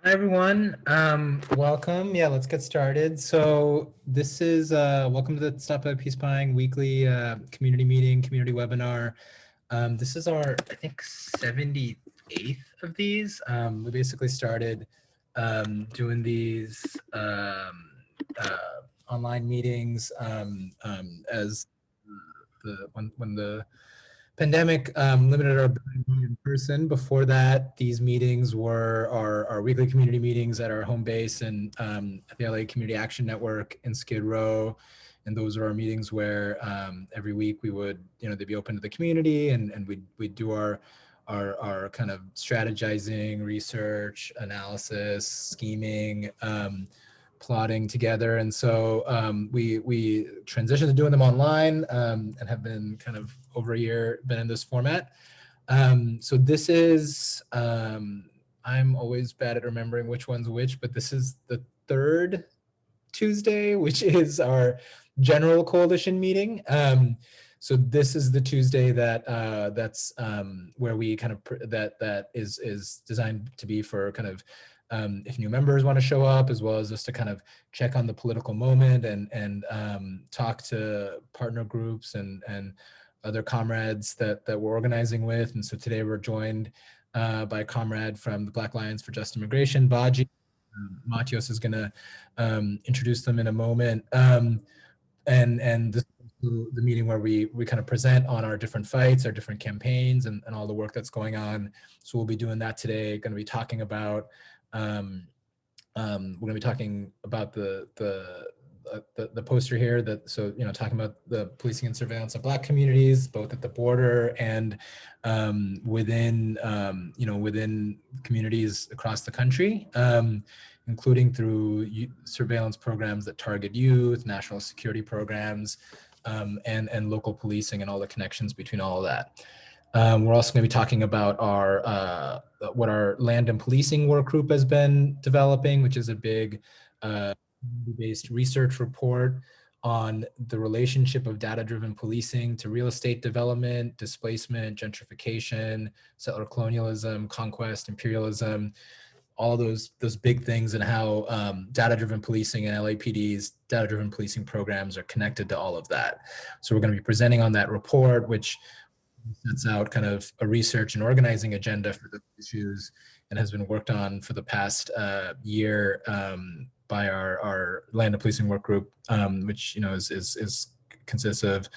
Hi everyone, welcome. Yeah, let's get started. So this is welcome to the Stop by Peace Buying weekly community meeting, community webinar. This is our, I think, 78th of these. We basically started doing these online meetings as when the pandemic limited our ability to meet in person. Before that, these meetings were our weekly community meetings at our home base and at the LA Community Action Network in Skid Row. And those are our meetings where every week we would, they'd be open to the community, and we'd do our kind of strategizing, research, analysis, scheming, plotting together. And so we transitioned to doing them online and have been kind of over a year been in this format. So this is, I'm always bad at remembering which one's which, but this is the third Tuesday, which is our general coalition meeting. So this is the Tuesday that's where we kind of that is designed to be for kind of if new members want to show up, as well as just to kind of check on the political moment and talk to partner groups and other comrades that we're organizing with. And so today we're joined by a comrade from the Black Lions for Just Immigration, BAJI. Matios is going to introduce them in a moment. And this is the meeting where we kind of present on our different fights, our different campaigns, and all the work that's going on. So we'll be doing that today. Going to be talking about we're going to be talking about the poster here talking about the policing and surveillance of Black communities, both at the border and within within communities across the country, including through surveillance programs that target youth, national security programs, and local policing and all the connections between all of that. We're also going to be talking about what our land and policing work group has been developing, which is a big based research report on the relationship of data-driven policing to real estate development, displacement, gentrification, settler colonialism, conquest, imperialism, all those big things, and how data-driven policing and LAPD's data-driven policing programs are connected to all of that. So we're going to be presenting on that report, which sets out kind of a research and organizing agenda for the issues and has been worked on for the past year by our land and policing work group, which consists of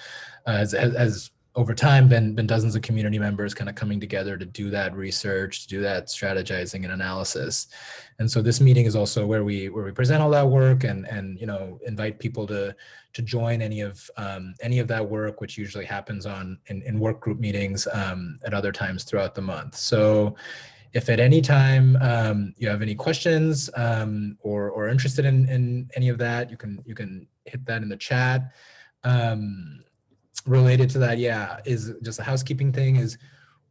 has over time been dozens of community members kind of coming together to do that research, to do that strategizing and analysis. And so this meeting is also where we present all that work and invite people to join any of that work, which usually happens in work group meetings at other times throughout the month. So if at any time you have any questions or interested in any of that, you can hit that in the chat. Related to that, is just a housekeeping thing, is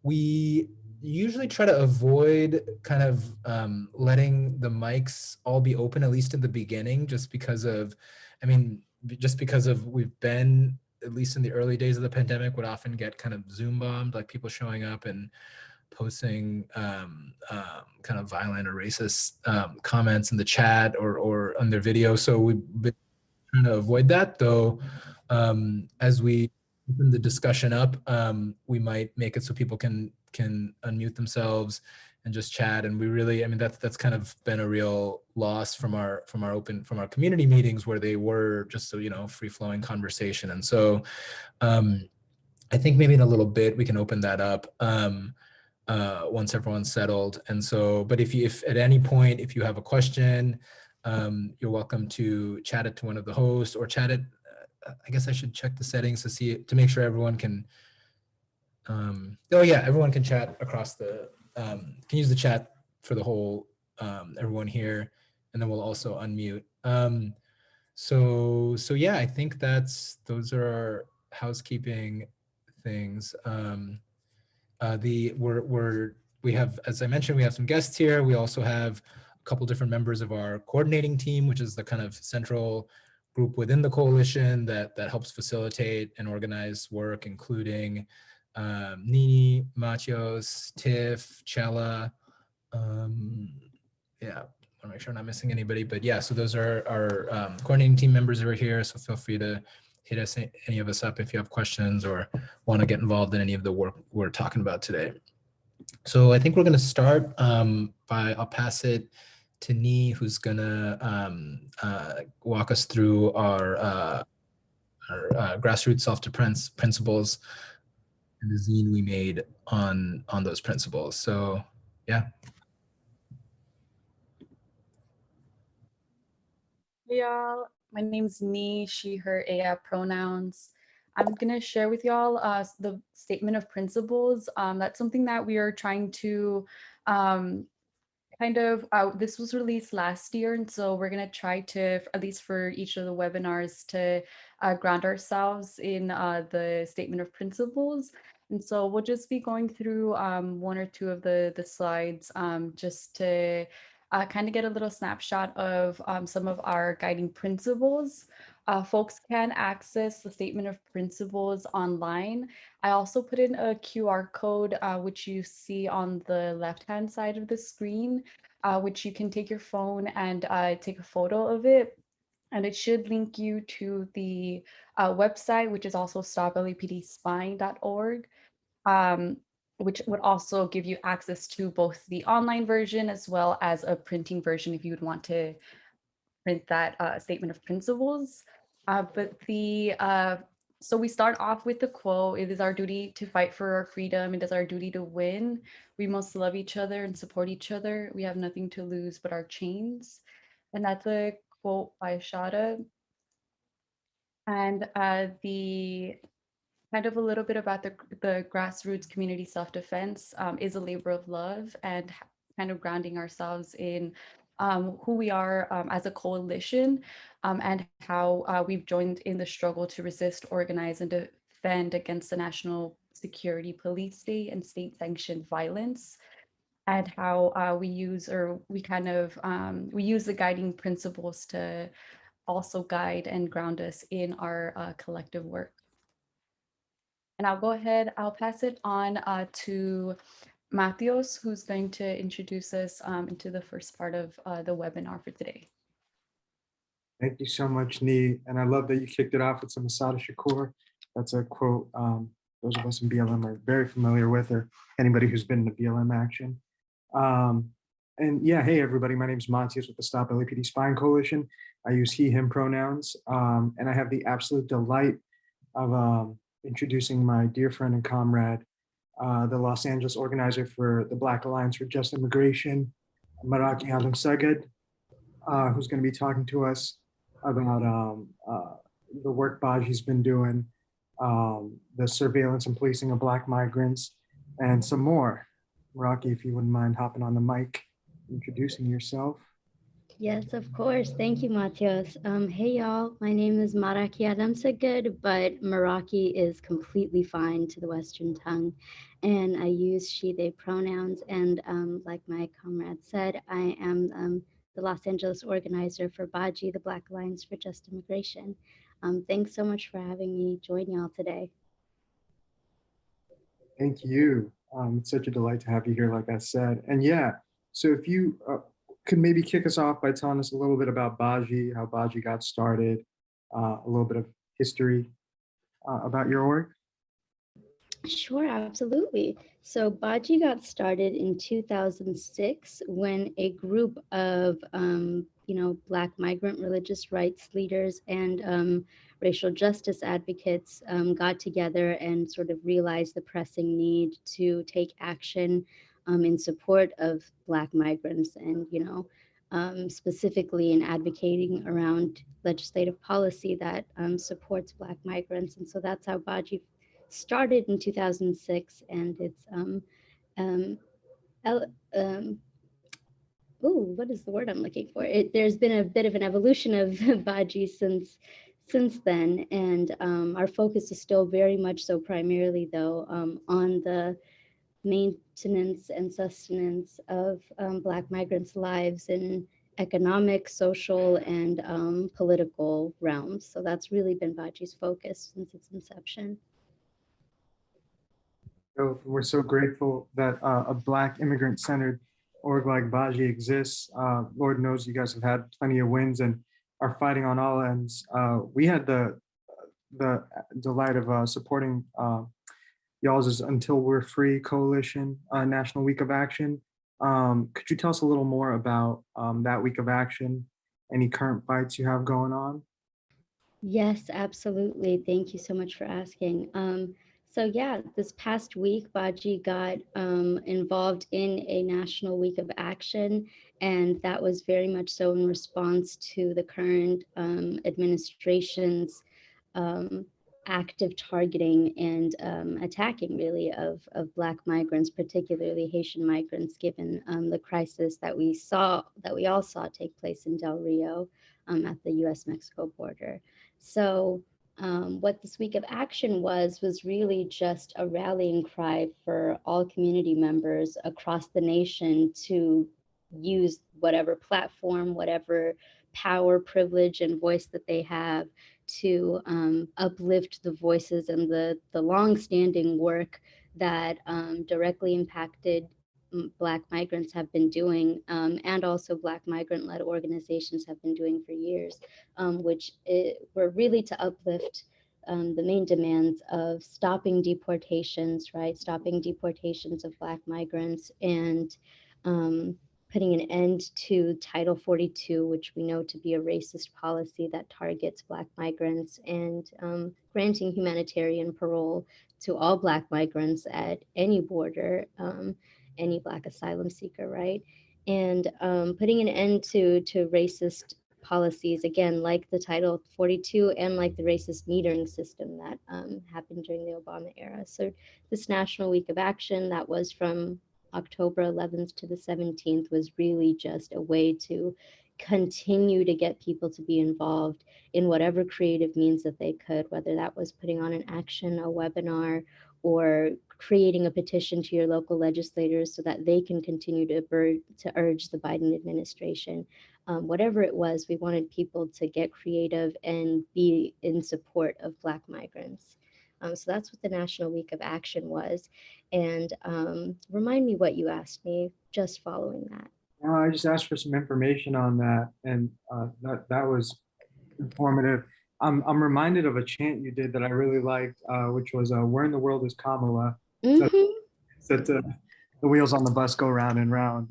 we usually try to avoid kind of letting the mics all be open, at least in the beginning, just because of we've been, at least in the early days of the pandemic, would often get kind of Zoom bombed, like people showing up and posting kind of violent or racist comments in the chat or on their video. So we've been trying to avoid that, though. As we open the discussion up, we might make it so people can unmute themselves and just chat. And we really, that's kind of been a real loss from our community meetings, where they were just free flowing conversation. And so I think maybe in a little bit we can open that up once everyone's settled. And so, but if at any point, if you have a question, you're welcome to chat it to one of the hosts, or chat it. I guess I should check the settings to make sure everyone can. Everyone can chat across the. Can use the chat for the whole everyone here, and then we'll also unmute. So yeah, I think those are our housekeeping things. We have, as I mentioned, we have some guests here. We also have a couple different members of our coordinating team, which is the kind of central group within the coalition that helps facilitate and organize work, including Nini, Matios, Tiff, Chella, yeah, I want to make sure I'm not missing anybody, but yeah, so those are our coordinating team members over here. So feel free to hit us, any of us up if you have questions or want to get involved in any of the work we're talking about today. So I think we're going to start I'll pass it to Nee, who's going to walk us through our grassroots self-defense principles and the zine we made on those principles. So yeah. Hey y'all, my name's Nee, she, her, aya pronouns. I'm gonna share with y'all the statement of principles. That's something that we are trying to this was released last year, and so we're going to try to, at least for each of the webinars, to ground ourselves in the statement of principles. And so we'll just be going through one or two of the slides just to kind of get a little snapshot of some of our guiding principles. Folks can access the statement of principles online. I also put in a QR code, which you see on the left-hand side of the screen, which you can take your phone and take a photo of it. And it should link you to the website, which is also stoplapdspying.org, which would also give you access to both the online version as well as a printing version if you would want to print that statement of principles. So we start off with the quote: "It is our duty to fight for our freedom. It is our duty to win. We must love each other and support each other. We have nothing to lose but our chains." And that's a quote by Shada. And the kind of a little bit about the grassroots community self-defense is a labor of love, and kind of grounding ourselves in who we are as a coalition, and how we've joined in the struggle to resist, organize, and defend against the national security police state and state-sanctioned violence, and how we use the guiding principles to also guide and ground us in our collective work. And I'll pass it on to Matthews, who's going to introduce us into the first part of the webinar for today. Thank you so much, Nee. And I love that you kicked it off with some Assata Shakur. That's a quote those of us in BLM are very familiar with, or anybody who's been in the BLM action. And yeah, hey everybody, my name is Matthias with the Stop LAPD Spying Coalition. I use he, him pronouns, and I have the absolute delight of introducing my dear friend and comrade, the Los Angeles organizer for the Black Alliance for Just Immigration, Maraky Alemseged, who's going to be talking to us about the work BAJI's been doing, the surveillance and policing of Black migrants, and some more. Maraky, if you wouldn't mind hopping on the mic, introducing yourself. Yes, of course. Thank you, Matthias. Hey, y'all. My name is Maraky Alemseged, but Maraky is completely fine to the Western tongue. And I use she, they pronouns. And like my comrade said, I am the Los Angeles organizer for BAJI, the Black Alliance for Just Immigration. Thanks so much for having me join y'all today. Thank you. It's such a delight to have you here, like I said. And yeah, so if you could maybe kick us off by telling us a little bit about BAJI, how BAJI got started, a little bit of history about your work. Sure, absolutely. So BAJI got started in 2006 when a group of, Black migrant religious rights leaders and racial justice advocates got together and sort of realized the pressing need to take action in support of Black migrants and, specifically in advocating around legislative policy that supports Black migrants. And so that's how BAJI started in 2006, and it's what is the word I'm looking for? There's been a bit of an evolution of BAJI since then, and our focus is still very much so primarily though on the maintenance and sustenance of Black migrants' lives in economic, social, and political realms. So that's really been BAJI's focus since its inception. So we're so grateful that a Black immigrant-centered org like BAJI exists. Lord knows you guys have had plenty of wins and are fighting on all ends. We had the delight of supporting y'all's Until We're Free Coalition National Week of Action. Could you tell us a little more about that week of action? Any current fights you have going on? Yes, absolutely. Thank you so much for asking. So yeah, this past week, BAJI got involved in a National Week of Action, and that was very much so in response to the current administration's active targeting and attacking really of Black migrants, particularly Haitian migrants, given the crisis that we all saw take place in Del Rio at the US-Mexico border. So what this week of action was really just a rallying cry for all community members across the nation to use whatever platform, whatever power, privilege, and voice that they have to uplift the voices and the long-standing work that directly impacted Black migrants have been doing, and also Black migrant-led organizations have been doing for years, which were really to uplift the main demands of stopping deportations, right? Stopping deportations of Black migrants and putting an end to Title 42, which we know to be a racist policy that targets Black migrants, and granting humanitarian parole to all Black migrants at any border, any Black asylum seeker, right? And putting an end to racist policies, again, like the Title 42 and like the racist metering system that happened during the Obama era. So this National Week of Action that was from October 11th to the 17th was really just a way to continue to get people to be involved in whatever creative means that they could, whether that was putting on an action, a webinar, or creating a petition to your local legislators so that they can continue to urge the Biden administration. Whatever it was, we wanted people to get creative and be in support of Black migrants. So that's what the National Week of Action was. And remind me what you asked me just following that. I just asked for some information on that, and that was informative. I'm reminded of a chant you did that I really liked, which was "Where in the world is Kamala?" So the wheels on the bus go round and round.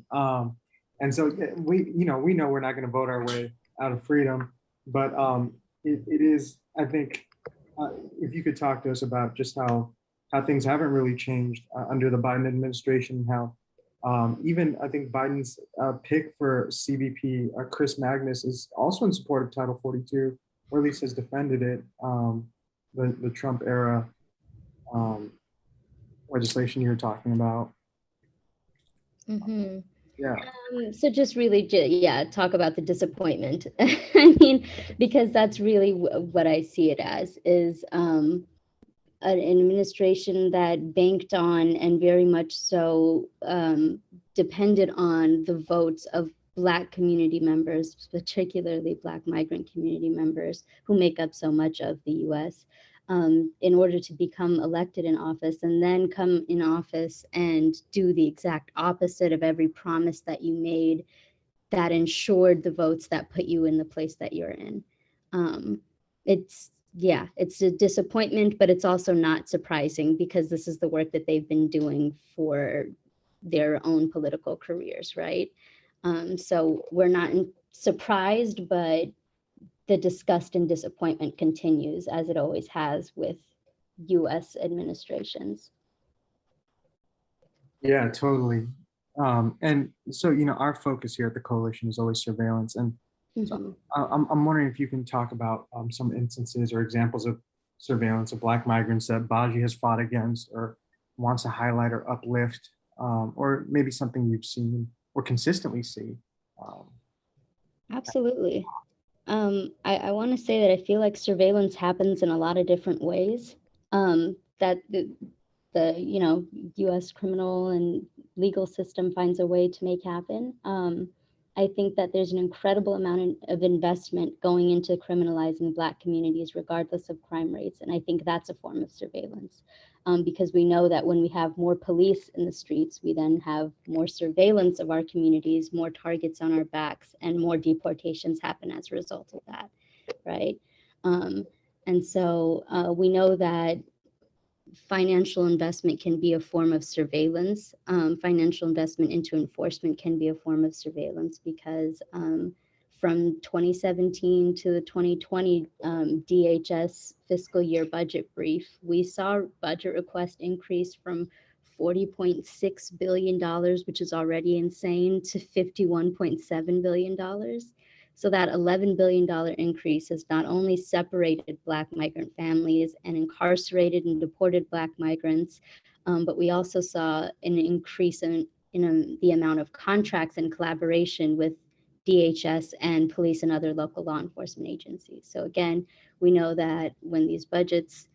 And so we know we're not going to vote our way out of freedom, but it is, I think, if you could talk to us about just how things haven't really changed under the Biden administration, how even I think Biden's pick for CBP, Chris Magnus, is also in support of Title 42, or at least has defended it, the Trump era legislation you're talking about. Mm-hmm. Yeah. So just really, talk about the disappointment. I mean, because that's really what I see it as, is an administration that banked on and very much so depended on the votes of Black community members, particularly Black migrant community members who make up so much of the US, in order to become elected in office, and then come in office and do the exact opposite of every promise that you made that ensured the votes that put you in the place that you're in. It's a disappointment, but it's also not surprising because this is the work that they've been doing for their own political careers, right? So we're not surprised, but the disgust and disappointment continues, as it always has with US administrations. Yeah, totally. And so, our focus here at the coalition is always surveillance. And so I'm wondering if you can talk about some instances or examples of surveillance of Black migrants that BAJI has fought against or wants to highlight or uplift, or maybe something you've seen or consistently see. Absolutely. I want to say that I feel like surveillance happens in a lot of different ways, that the US criminal and legal system finds a way to make happen. I think that there's an incredible amount of investment going into criminalizing Black communities, regardless of crime rates. And I think that's a form of surveillance, because we know that when we have more police in the streets, we then have more surveillance of our communities, more targets on our backs, and more deportations happen as a result of that, right? And so we know that financial investment can be a form of surveillance. Financial investment into enforcement can be a form of surveillance, because from 2017 to the 2020 DHS fiscal year budget brief, we saw budget request increase from $40.6 billion, which is already insane, to $51.7 billion. So that $11 billion increase has not only separated Black migrant families and incarcerated and deported Black migrants, but we also saw an increase in the amount of contracts and collaboration with DHS and police and other local law enforcement agencies. So again, we know that when these budgets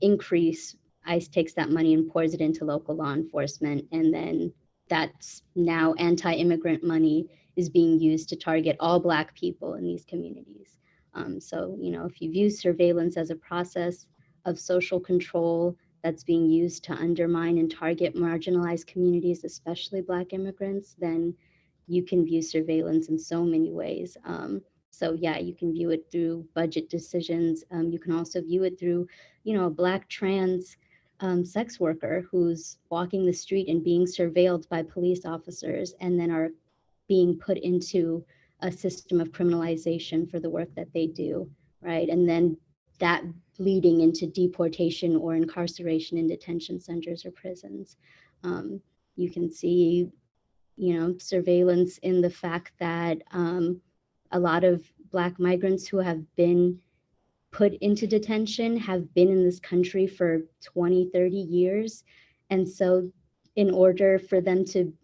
increase, ICE takes that money and pours it into local law enforcement, and then that's now anti-immigrant money is being used to target all Black people in these communities. So, you know, if you view surveillance as a process of social control that's being used to undermine and target marginalized communities, especially Black immigrants, then you can view surveillance in so many ways. So yeah, you can view it through budget decisions. You can also view it through, you know, a Black trans sex worker who's walking the street and being surveilled by police officers, and then are being put into a system of criminalization for the work that they do, right? And then that leading into deportation or incarceration in detention centers or prisons. You can see, you know, surveillance in the fact that a lot of Black migrants who have been put into detention have been in this country for 20, 30 years. And so in order for them to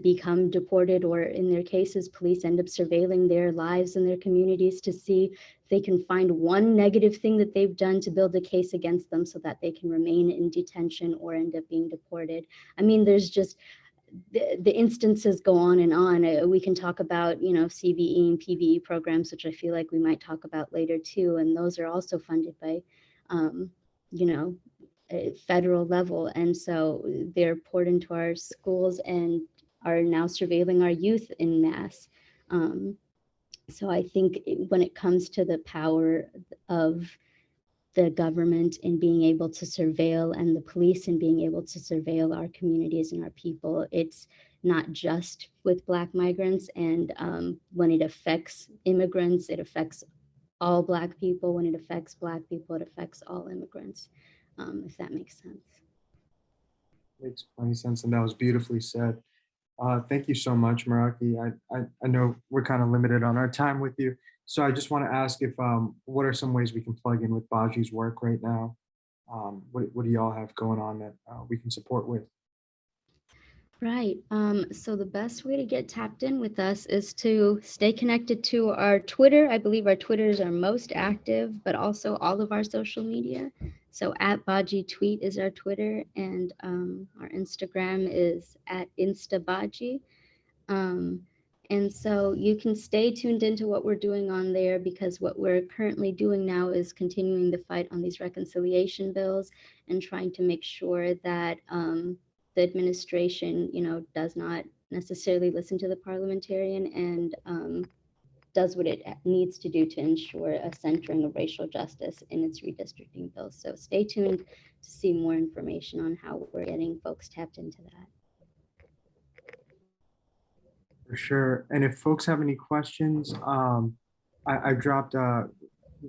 become deported, or in their cases, police end up surveilling their lives and their communities to see if they can find one negative thing that they've done to build a case against them so that they can remain in detention or end up being deported. I mean, there's just, the instances go on and on. We can talk about, you know, CVE and PVE programs, which I feel like we might talk about later too. And those are also funded by, you know, federal level. And so they're poured into our schools and are now surveilling our youth in mass. So I think when it comes to the power of the government in being able to surveil, and the police in being able to surveil our communities and our people, it's not just with Black migrants. And when it affects immigrants, it affects all Black people. When it affects Black people, it affects all immigrants, if that makes sense. Makes plenty of sense, and that was beautifully said. Thank you so much, Maraky. I know we're kind of limited on our time with you, so I just want to ask if what are some ways we can plug in with BAJI's work right now? What do y'all have going on that we can support with? Right. So the best way to get tapped in with us is to stay connected to our Twitter. I believe our Twitter is our most active, but also all of our social media. So @BAJI tweet is our Twitter, and our Instagram is @InstaBAJI. And so you can stay tuned into what we're doing on there, because what we're currently doing now is continuing the fight on these reconciliation bills and trying to make sure that the administration, you know, does not necessarily listen to the parliamentarian, and does what it needs to do to ensure a centering of racial justice in its redistricting bills. So stay tuned to see more information on how we're getting folks tapped into that. For sure. And if folks have any questions, I dropped, go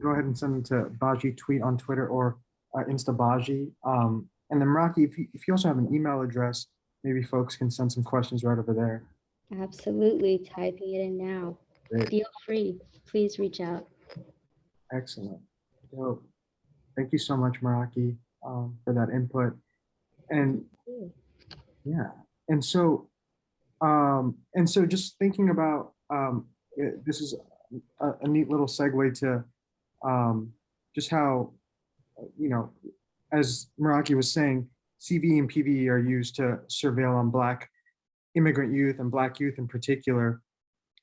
ahead and send them to BAJI tweet on Twitter or InstaBAJI. And then Maraky, if you also have an email address, maybe folks can send some questions right over there. Absolutely, typing it in now. Great. Feel free, please reach out. Excellent. So, thank you so much, Maraky, for that input. And yeah, and so just thinking about, this is a neat little segue to just how, you know, as Maraky was saying, CVE and PVE are used to surveil on Black immigrant youth and Black youth in particular.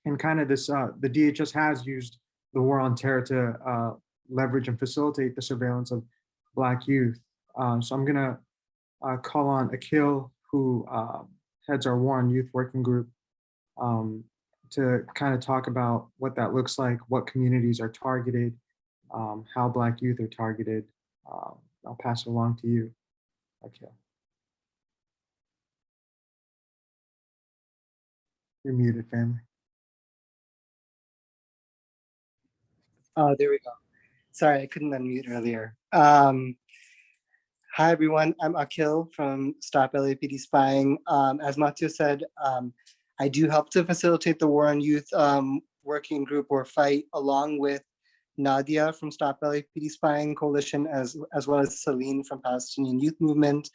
And kind of this, the DHS has used the war on terror to leverage and facilitate the surveillance of Black youth. So I'm gonna call on Akil, who heads our War on Youth Working Group, to kind of talk about what that looks like, what communities are targeted, how Black youth are targeted. I'll pass it along to you, Akil. You're muted, family. Oh, there we go. Sorry, I couldn't unmute earlier. Hi, everyone. I'm Akil from Stop LAPD Spying. As Matthew said, I do help to facilitate the War on Youth working group or fight, along with Nadia from Stop LAPD Spying Coalition, as well as Celine from Palestinian Youth Movement.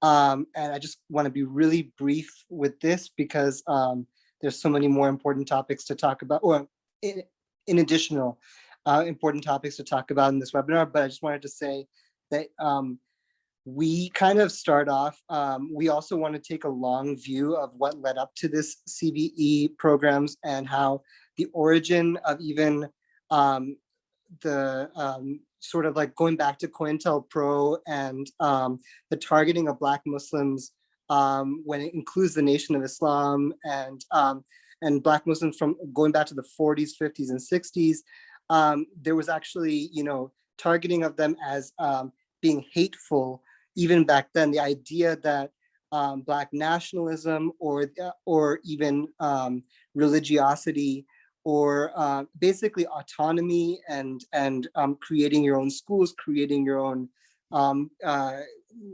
And I just want to be really brief with this because there's so many more important topics to talk about, or in additional important topics to talk about in this webinar. But I just wanted to say that we kind of start off, we also want to take a long view of what led up to this CVE programs and how the origin of even the sort of like going back to COINTELPRO and the targeting of Black Muslims when it includes the Nation of Islam and Black Muslims from going back to the 40s, 50s, and 60s. There was actually, targeting of them as being hateful even back then. The idea that Black nationalism or even religiosity or basically autonomy and creating your own schools, creating your own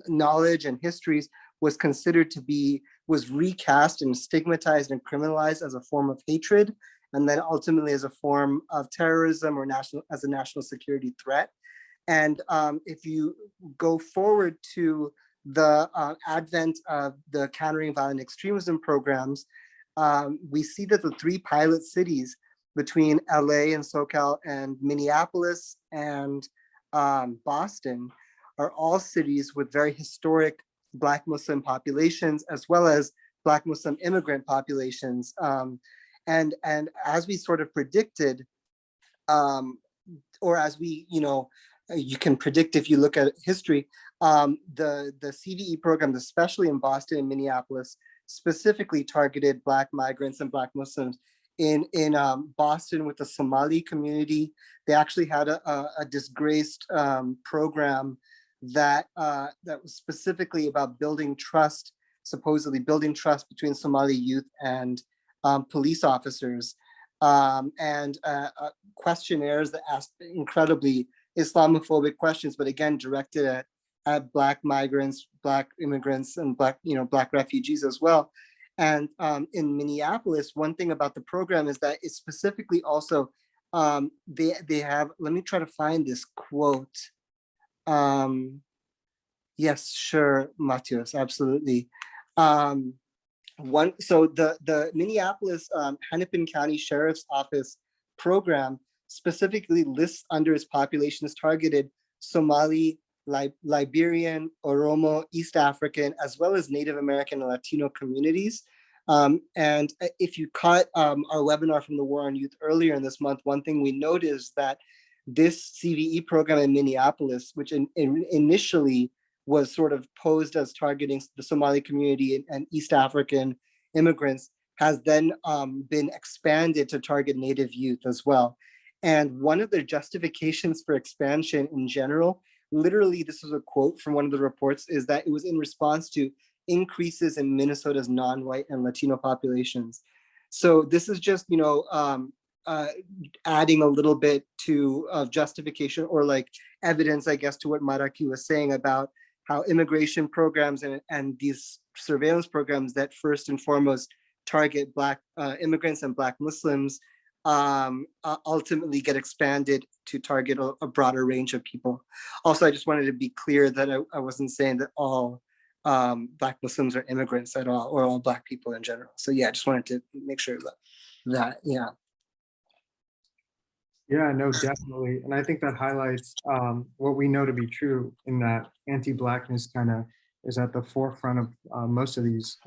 knowledge and histories was considered to be, was recast and stigmatized and criminalized as a form of hatred, and then ultimately as a form of terrorism or as a national security threat. And if you go forward to the advent of the countering violent extremism programs, we see that the three pilot cities between LA and SoCal and Minneapolis and Boston are all cities with very historic Black Muslim populations, as well as Black Muslim immigrant populations. And as we sort of predicted, or as we, you can predict if you look at history, the CVE program, especially in Boston and Minneapolis, specifically targeted Black migrants and Black Muslims. In Boston with the Somali community, they actually had a disgraced program that was specifically about building trust, supposedly building trust between Somali youth and police officers, and questionnaires that asked incredibly Islamophobic questions, but again directed at Black migrants, Black immigrants, and Black refugees as well. And in Minneapolis, one thing about the program is that it's specifically also they have. Let me try to find this quote. Yes, sure, Matthias, absolutely. So the Minneapolis Hennepin County Sheriff's Office program specifically lists under its populations targeted Somali, Liberian, Oromo, East African, as well as Native American and Latino communities. And if you caught our webinar from the War on Youth earlier in this month, one thing we noticed that this CVE program in Minneapolis, which initially was sort of posed as targeting the Somali community and East African immigrants, has then been expanded to target Native youth as well. And one of their justifications for expansion in general, literally, this was a quote from one of the reports, is that it was in response to increases in Minnesota's non-white and Latino populations. So this is just, adding a little bit to justification or like evidence, I guess, to what Maraky was saying about how immigration programs and these surveillance programs that first and foremost target Black immigrants and Black Muslims ultimately get expanded to target a broader range of people. Also, I just wanted to be clear that I wasn't saying that all Black Muslims are immigrants at all, or all Black people in general. So yeah, I just wanted to make sure that yeah. Yeah, no, definitely. And I think that highlights what we know to be true, in that anti-Blackness kind of is at the forefront of most of these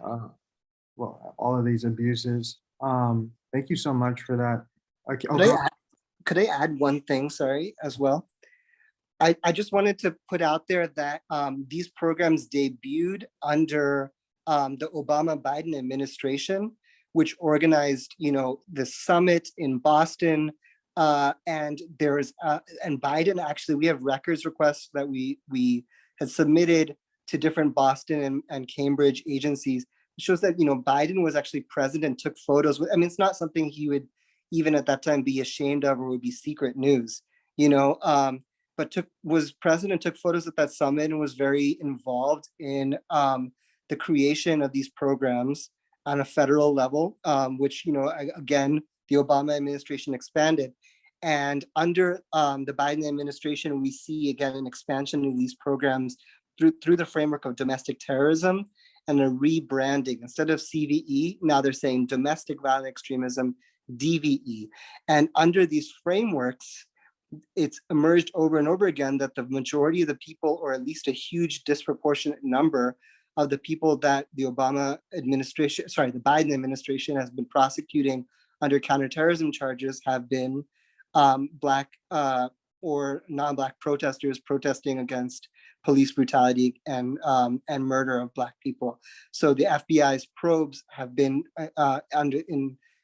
well, all of these abuses. Thank you so much for that. Okay, Could I add one thing, sorry, as well? I just wanted to put out there that these programs debuted under the Obama-Biden administration, which organized, the summit in Boston, and Biden actually, we have records requests that we had submitted to different Boston and Cambridge agencies. It shows that Biden was actually present and took photos. I mean, it's not something he would even at that time be ashamed of or would be secret news, but was present and took photos at that summit and was very involved in the creation of these programs on a federal level, which, again, the Obama administration expanded. And under the Biden administration, we see, again, an expansion of these programs through the framework of domestic terrorism and a rebranding. Instead of CVE, now they're saying domestic violent extremism, DVE. And under these frameworks, it's emerged over and over again that the majority of the people, or at least a huge disproportionate number of the people that the Biden administration has been prosecuting under counterterrorism charges have been Black or non-Black protesters protesting against police brutality and murder of Black people. So the FBI's probes have been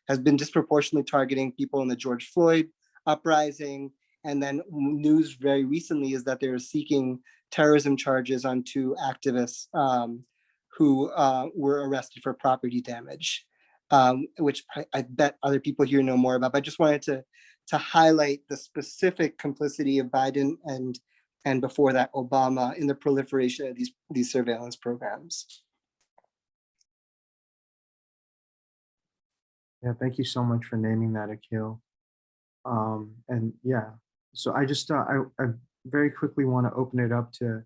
has been disproportionately targeting people in the George Floyd uprising. And then news very recently is that they're seeking terrorism charges on 2 activists who were arrested for property damage, which I bet other people here know more about. But I just wanted to highlight the specific complicity of Biden and before that Obama in the proliferation of these surveillance programs. Yeah, thank you so much for naming that, Akil. And yeah, so I just I very quickly want to open it up to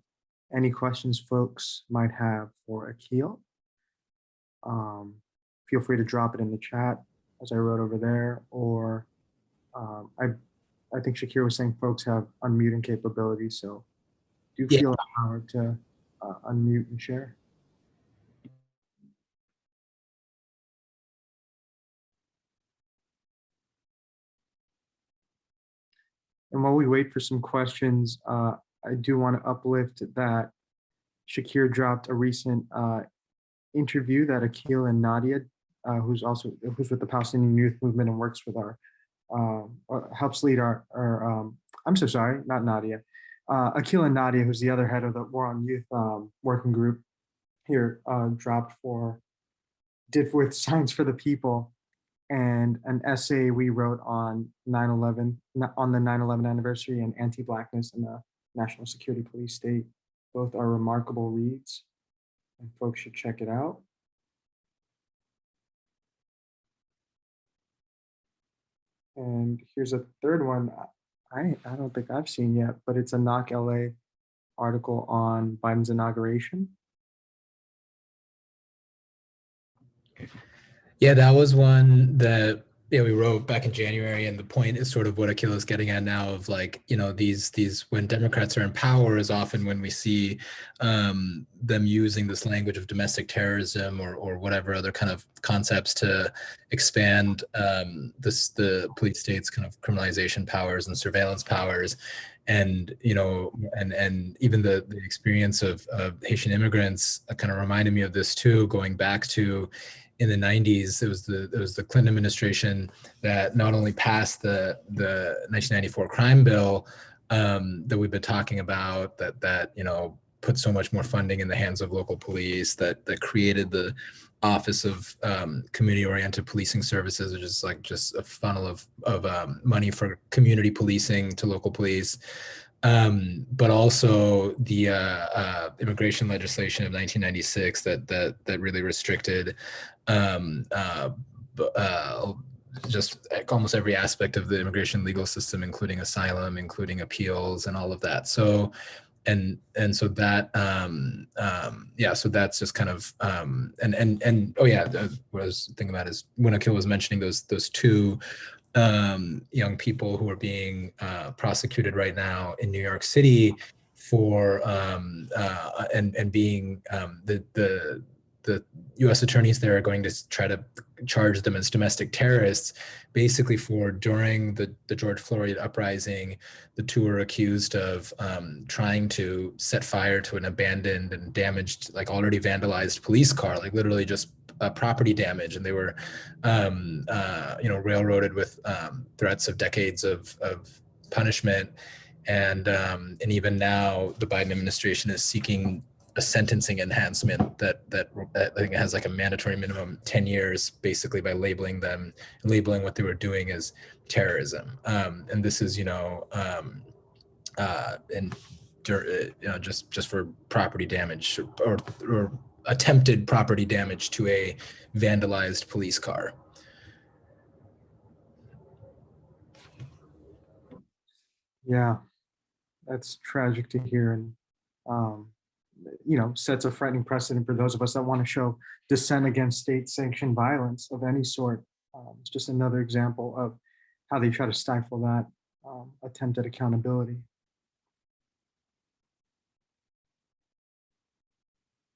any questions folks might have for Akil. Feel free to drop it in the chat as I wrote over there, or I think Shakir was saying folks have unmuting capabilities, so do feel empowered to unmute and share. And while we wait for some questions, I do want to uplift that Shakir dropped a recent interview that Akil and Nadia, who's with the Palestinian Youth Movement and works with our, helps lead our I'm so sorry, not Nadia. Akil and Nadia, who's the other head of the War on Youth working group here, did with Science for the People, and an essay we wrote on 9/11, on the 9/11 anniversary, and anti-Blackness in the National Security Police State. Both are remarkable reads, and folks should check it out. And here's a third one I don't think I've seen yet, but it's a Knock LA article on Biden's inauguration. Yeah, that was one that we wrote back in January, and the point is sort of what Akil is getting at now of like, these when Democrats are in power is often when we see them using this language of domestic terrorism or whatever other kind of concepts to expand the police state's kind of criminalization powers and surveillance powers. And and even the experience of Haitian immigrants kind of reminded me of this too, going back to in the 90s, it was the Clinton administration that not only passed the 1994 crime bill that we've been talking about, that put so much more funding in the hands of local police, that created the Office of Community-Oriented Policing Services, which is like just a funnel of money for community policing to local police. But also the immigration legislation of 1996 that really restricted just almost every aspect of the immigration legal system, including asylum, including appeals, and all of that. So, and so that so that's just kind of oh yeah, what I was thinking about is when Akil was mentioning those 2 young people who are being prosecuted right now in New York City for and being the U.S. attorneys there are going to try to charge them as domestic terrorists, basically for during the George Floyd uprising, the two were accused of trying to set fire to an abandoned and damaged, like already vandalized police car, like literally just property damage, and they were, railroaded with threats of decades of punishment, and even now the Biden administration is seeking a sentencing enhancement that I think has like a mandatory minimum 10 years, basically by labeling what they were doing as terrorism. And this is, just for property damage or attempted property damage to a vandalized police car. Yeah, that's tragic to hear, and sets a frightening precedent for those of us that want to show dissent against state-sanctioned violence of any sort. It's just another example of how they try to stifle that attempt at accountability.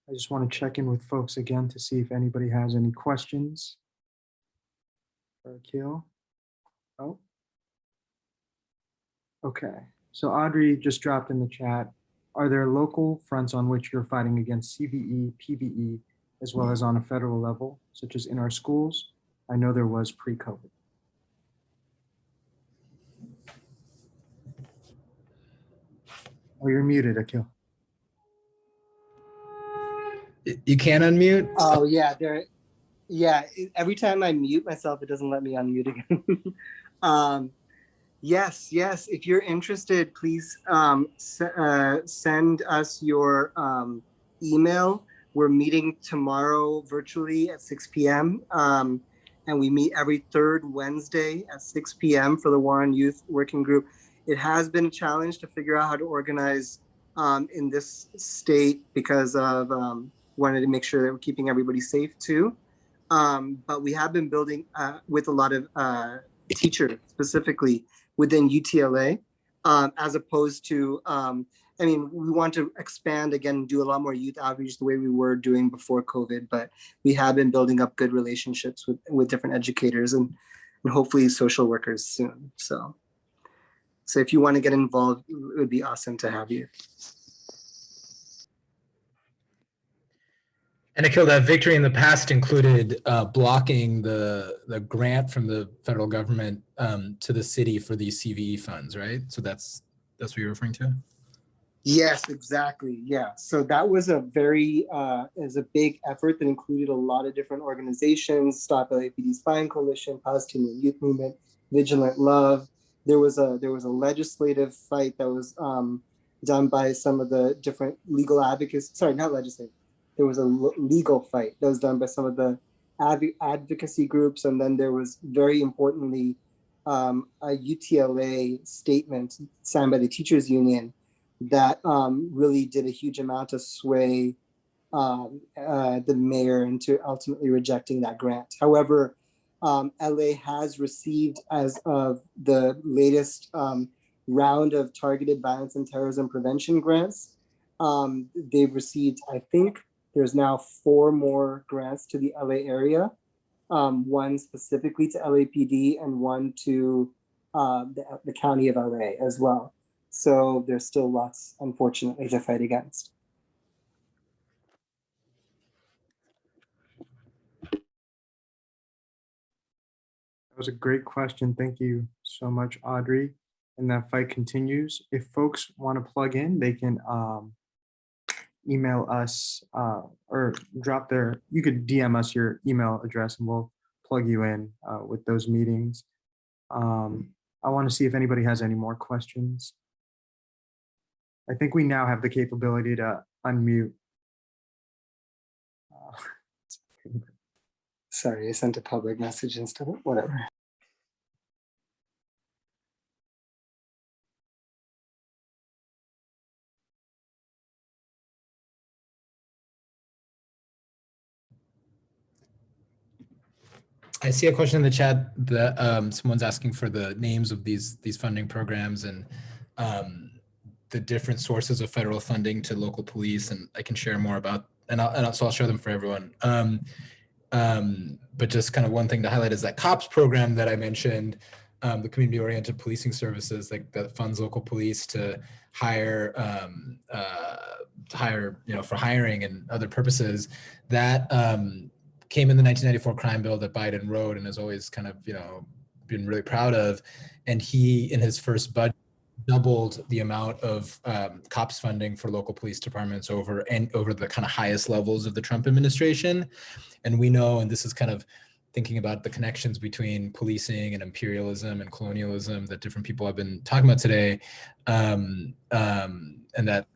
I just want to check in with folks again to see if anybody has any questions for Akil. Oh, okay. So Audrey just dropped in the chat. Are there local fronts on which you're fighting against CVE, PVE, as well as on a federal level, such as in our schools? I know there was pre-COVID. Oh, you're muted, Akil. You can't unmute? Oh yeah, every time I mute myself, it doesn't let me unmute again. Yes. If you're interested, please send us your email. We're meeting tomorrow virtually at 6 p.m. And we meet every third Wednesday at 6 p.m. for the War on Youth Working Group. It has been a challenge to figure out how to organize in this state because of wanted to make sure that we're keeping everybody safe too. But we have been building with a lot of teachers specifically within UTLA, as opposed to, we want to expand again and do a lot more youth outreach the way we were doing before COVID, but we have been building up good relationships with different educators and hopefully social workers soon. So if you want to get involved, it would be awesome to have you. And Akil, that victory in the past included blocking the grant from the federal government to the city for these CVE funds, right? So that's what you're referring to? Yes, exactly. Yeah. So that was a big effort that included a lot of different organizations: Stop LAPD Spying Coalition, Palestinian Youth Movement, Vigilant Love. There was a legislative fight that was done by some of the different legal advocates. Sorry, not legislative. There was a legal fight that was done by some of the advocacy groups. And then there was, very importantly, a UTLA statement signed by the teachers union that really did a huge amount to sway the mayor into ultimately rejecting that grant. However, LA has received, as of the latest round of targeted violence and terrorism prevention grants, they've received, I think, there's now 4 more grants to the LA area, one specifically to LAPD and one to the county of LA as well. So there's still lots, unfortunately, to fight against. That was a great question. Thank you so much, Audrey. And that fight continues. If folks want to plug in, they can email us or you could DM us your email address and we'll plug you in with those meetings. I want to see if anybody has any more questions. I think we now have the capability to unmute. Sorry, I sent a public message instead of whatever. I see a question in the chat that someone's asking for the names of these funding programs and the different sources of federal funding to local police, and I can share more about so I'll show them for everyone. But just kind of one thing to highlight is that COPS program that I mentioned, the community-oriented policing services that funds local police to hire, for hiring and other purposes, that came in the 1994 crime bill that Biden wrote and has always kind of, been really proud of. And he, in his first budget, doubled the amount of COPS funding for local police departments over the kind of highest levels of the Trump administration. And we know, and this is kind of thinking about the connections between policing and imperialism and colonialism that different people have been talking about today. And that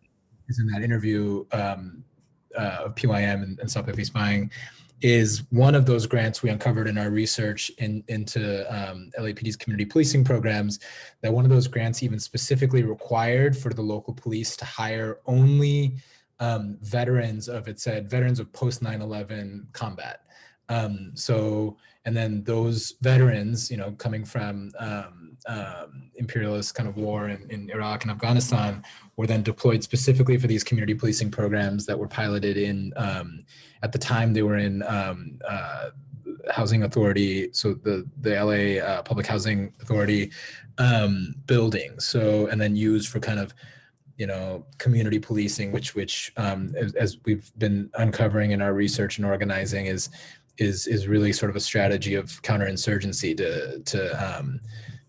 is in that interview of PYM and South by spying, is one of those grants we uncovered in our research into LAPD's community policing programs, that one of those grants even specifically required for the local police to hire only veterans of, it said, veterans of post 9/11 combat. And then those veterans, coming from imperialist kind of war in Iraq and Afghanistan, were then deployed specifically for these community policing programs that were piloted in, at the time they were in Housing Authority, so the LA Public Housing Authority building. So, and then used for kind of, community policing, which as we've been uncovering in our research and organizing is really sort of a strategy of counterinsurgency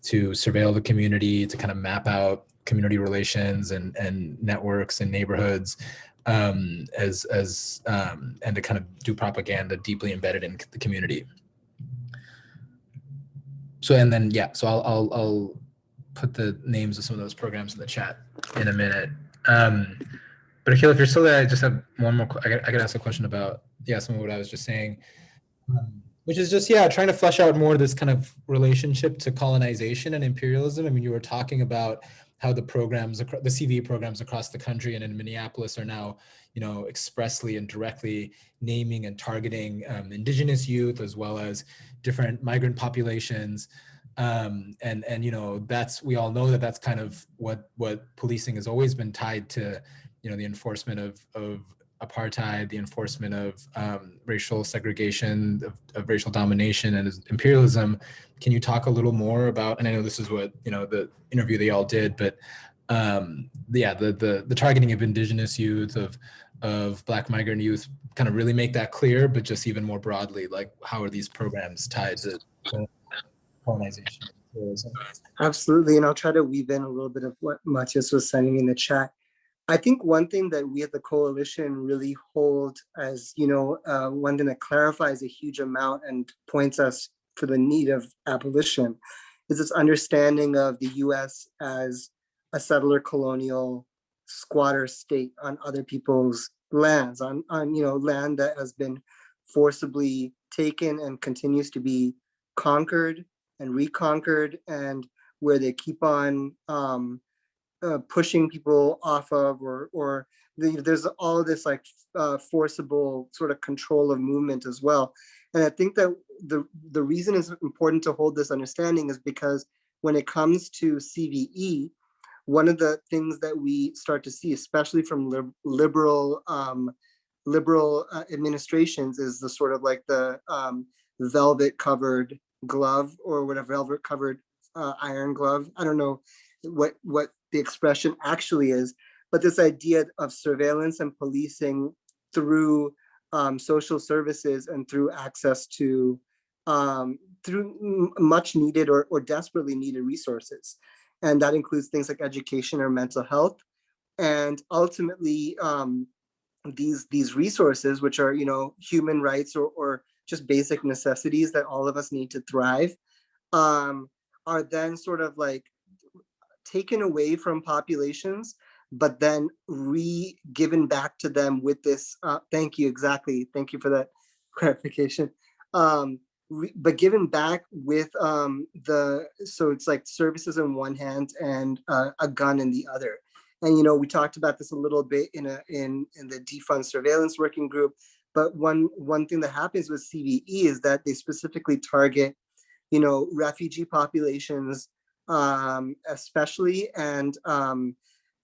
to surveil the community, to kind of map out community relations and networks and neighborhoods, and to kind of do propaganda deeply embedded in the community. So, and then, so I'll put the names of some of those programs in the chat in a minute. But Akhil, if you're still there, I just have one more, I could ask a question about, some of what I was just saying, which is just, trying to flesh out more this kind of relationship to colonization and imperialism. I mean, you were talking about how the programs, the CV programs across the country and in Minneapolis are now, expressly and directly naming and targeting indigenous youth, as well as different migrant populations. And we all know that that's kind of what policing has always been tied to, the enforcement of apartheid, the enforcement of racial segregation, of racial domination and imperialism. Can you talk a little more about, and I know this is what, the interview they all did, but the targeting of indigenous youth, of Black migrant youth, kind of really make that clear, but just even more broadly, like how are these programs tied to colonization? Absolutely, and I'll try to weave in a little bit of what Matthias was sending in the chat. I think one thing that we at the coalition really hold as, one thing that clarifies a huge amount and points us to the need of abolition is this understanding of the US as a settler colonial squatter state on other people's lands, on land that has been forcibly taken and continues to be conquered and reconquered, and where they keep on pushing people off of, or there's all this forcible sort of control of movement as well. And I think that the reason it's important to hold this understanding is because when it comes to CVE, one of the things that we start to see, especially from liberal administrations, is the sort of the velvet covered glove, or whatever, velvet covered iron glove. I don't know what the expression actually is, but this idea of surveillance and policing through social services and through access to through much needed or desperately needed resources. And that includes things like education or mental health. And ultimately, these resources, which are, human rights or just basic necessities that all of us need to thrive, are then sort of taken away from populations, but then given back to them with this, thank you for that clarification, but given back with so it's like services in one hand and a gun in the other. And we talked about this a little bit in the defund surveillance working group, but one thing that happens with CVE is that they specifically target refugee populations, especially, and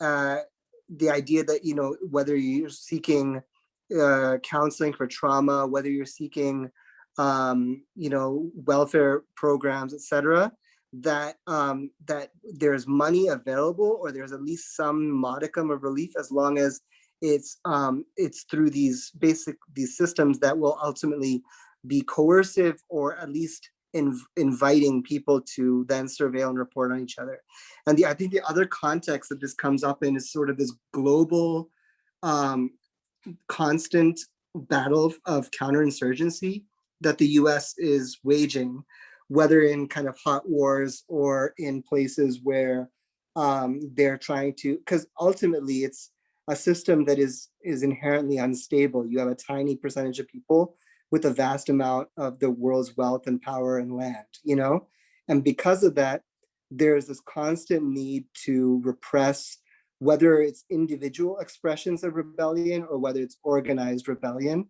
the idea that whether you're seeking counseling for trauma, whether you're seeking, welfare programs, etc., that that there's money available, or there's at least some modicum of relief, as long as it's through these systems that will ultimately be coercive, or at least inviting people to then surveil and report on each other. And I think the other context that this comes up in is sort of this global constant battle of counterinsurgency that the US is waging, whether in kind of hot wars or in places where they're trying to, because ultimately it's a system that is inherently unstable. You have a tiny percentage of people with a vast amount of the world's wealth and power and land, and because of that, there's this constant need to repress, whether it's individual expressions of rebellion or whether it's organized rebellion.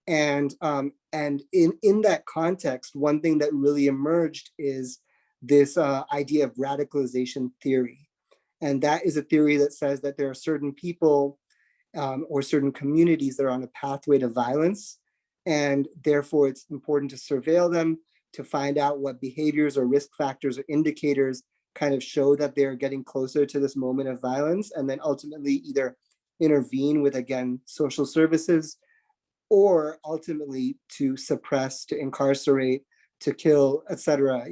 And in that context, one thing that really emerged is this idea of radicalization theory. And that is a theory that says that there are certain people or certain communities that are on a pathway to violence, and therefore it's important to surveil them, to find out what behaviors or risk factors or indicators kind of show that they're getting closer to this moment of violence, and then ultimately either intervene with, again, social services, or ultimately to suppress, to incarcerate, to kill, etc.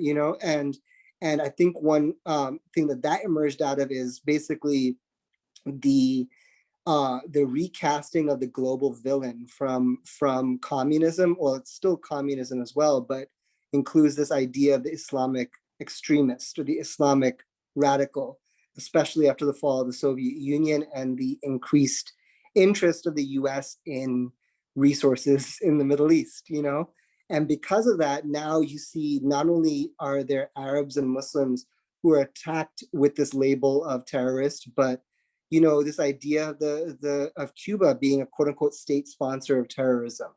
And I think one thing that emerged out of is basically the recasting of the global villain from communism. Well, it's still communism as well, but includes this idea of the Islamic extremist or the Islamic radical, especially after the fall of the Soviet Union and the increased interest of the US in resources in the Middle East, And because of that, now you see not only are there Arabs and Muslims who are attacked with this label of terrorist, but this idea of Cuba being a quote unquote state sponsor of terrorism,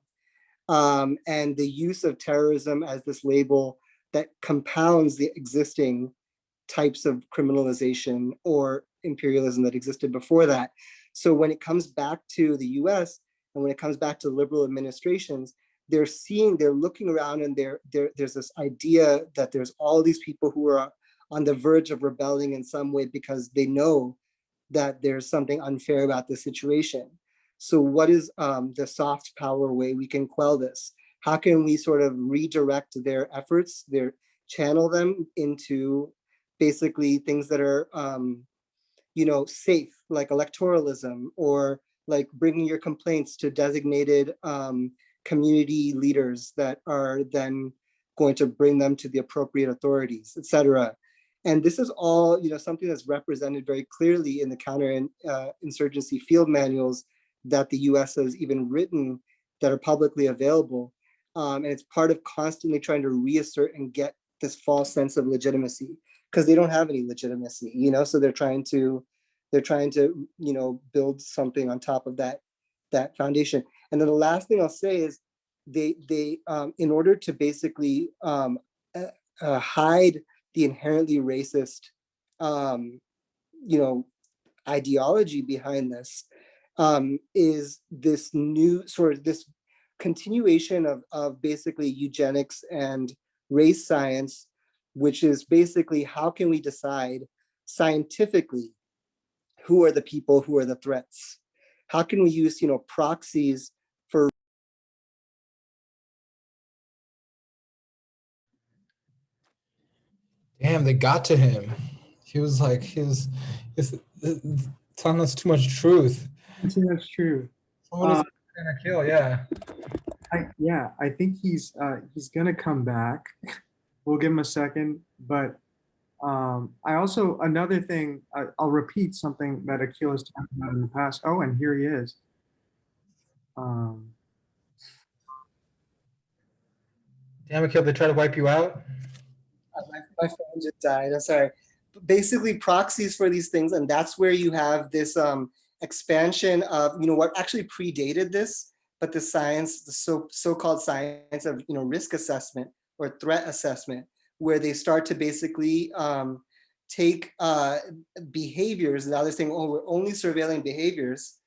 and the use of terrorism as this label that compounds the existing types of criminalization or imperialism that existed before that. So when it comes back to the US and when it comes back to liberal administrations, they're looking around, and there's this idea that there's all these people who are on the verge of rebelling in some way because they know that there's something unfair about the situation. So what is the soft power way we can quell this? How can we sort of redirect their efforts, channel them into basically things that are, safe, like electoralism, or like bringing your complaints to designated community leaders that are then going to bring them to the appropriate authorities, etc. And this is all, something that's represented very clearly in the counterinsurgency field manuals that the US has even written that are publicly available. And it's part of constantly trying to reassert and get this false sense of legitimacy, because they don't have any legitimacy, so they're trying to build something on top of that foundation. And then the last thing I'll say is they in order to basically hide the inherently racist ideology behind this, is this new sort of this continuation of basically eugenics and race science, which is basically how can we decide scientifically who are the people who are the threats? How can we use proxies for Damn, they got to him. He was like, it's telling us too much truth. I think that's true. Someone is gonna kill, yeah. I think he's gonna come back. We'll give him a second, but I also, another thing, I'll repeat something that Akil has talked about in the past. Oh, and here he is. Damn, Akil, they try to wipe you out. my phone just died. I'm sorry. Basically, proxies for these things, and that's where you have this expansion of what actually predated this, but the science, the so-called science of risk assessment or threat assessment, where they start to basically take behaviors. Now they're saying, oh, we're only surveilling behaviors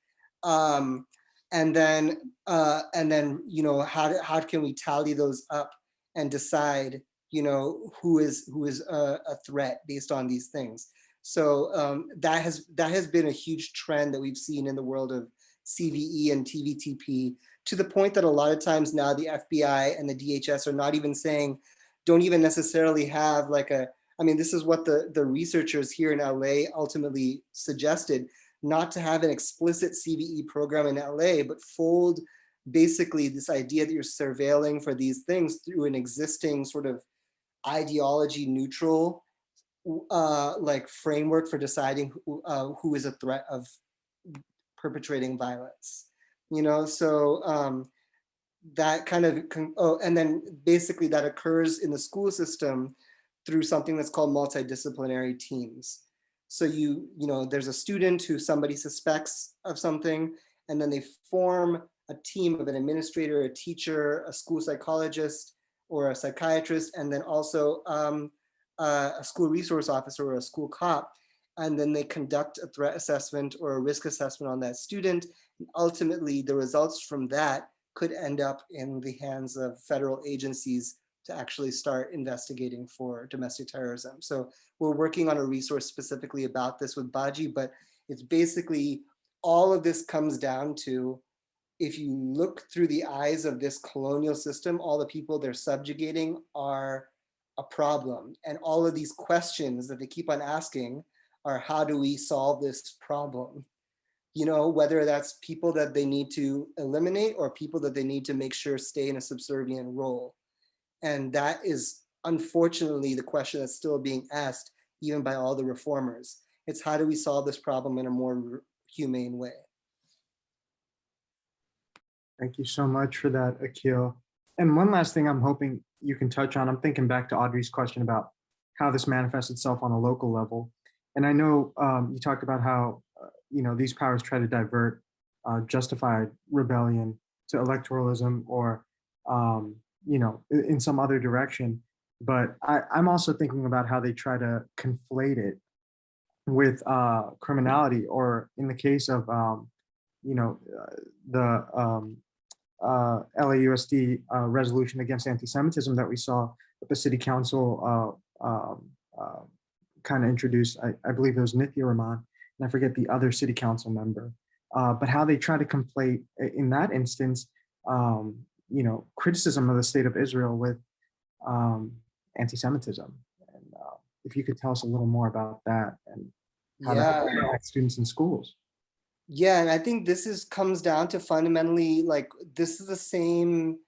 And then, how can we tally those up and decide, who is a threat based on these things? So that has been a huge trend that we've seen in the world of CVE and TVTP, to the point that a lot of times now the FBI and the DHS are not even saying, don't even necessarily have like this is what the researchers here in LA ultimately suggested, not to have an explicit CVE program in LA, but fold basically this idea that you're surveilling for these things through an existing sort of ideology neutral like framework for deciding who is a threat of perpetrating violence. So that kind of, and then basically that occurs in the school system through something that's called multidisciplinary teams. So there's a student who somebody suspects of something, and then they form a team of an administrator, a teacher, a school psychologist, or a psychiatrist, and then also a school resource officer or a school cop. And then they conduct a threat assessment or a risk assessment on that student. And ultimately, the results from that could end up in the hands of federal agencies to actually start investigating for domestic terrorism. So we're working on a resource specifically about this with BAJI, but it's basically all of this comes down to, if you look through the eyes of this colonial system, all the people they're subjugating are a problem. And all of these questions that they keep on asking are, how do we solve this problem? Whether that's people that they need to eliminate or people that they need to make sure stay in a subservient role. And that is unfortunately the question that's still being asked even by all the reformers. It's, how do we solve this problem in a more humane way? Thank you so much for that, Akil. And one last thing I'm hoping you can touch on, I'm thinking back to Audrey's question about how this manifests itself on a local level. And I know you talked about how these powers try to divert justified rebellion to electoralism or in some other direction. But I'm also thinking about how they try to conflate it with criminality, or in the case of the LAUSD resolution against anti-Semitism that we saw that the city council kind of introduced. I believe it was Nithya Rahman, and I forget the other city council member. But how they try to conflate, in that instance, criticism of the state of Israel with anti-Semitism. And if you could tell us a little more about that and how that impacts students in schools. Yeah, and I think this comes down to fundamentally, like, this is the same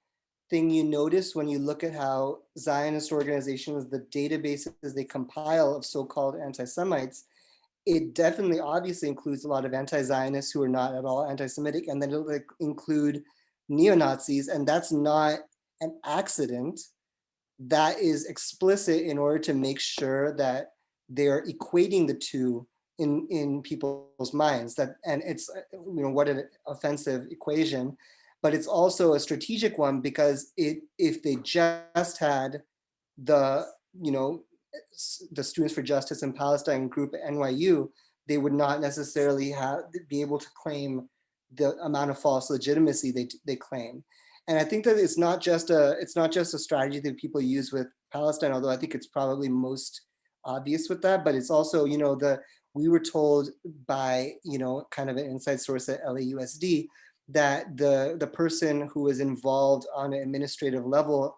thing you notice when you look at how Zionist organizations, the databases they compile of so-called anti-Semites, it definitely obviously includes a lot of anti-Zionists who are not at all anti-Semitic, and then it'll include neo-Nazis, and that's not an accident. That is explicit in order to make sure that they're equating the two in people's minds, and it's what an offensive equation, but it's also a strategic one, because if they just had the Students for Justice in Palestine group at NYU, they would not necessarily be able to claim the amount of false legitimacy they claim. And I think that it's not just a strategy that people use with Palestine, although I think it's probably most obvious with that, but it's also, we were told by, kind of an inside source at LAUSD that the person who was involved on an administrative level,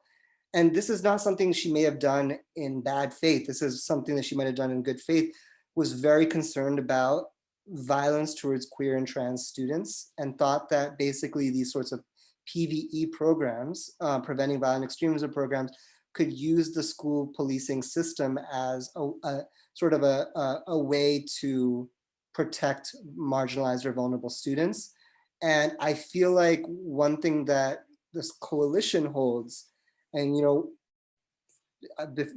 and this is not something she may have done in bad faith, this is something that she might have done in good faith, was very concerned about violence towards queer and trans students, and thought that basically these sorts of PVE programs, preventing violent extremism programs, could use the school policing system as a sort of a way to protect marginalized or vulnerable students. And I feel like one thing that this coalition holds, and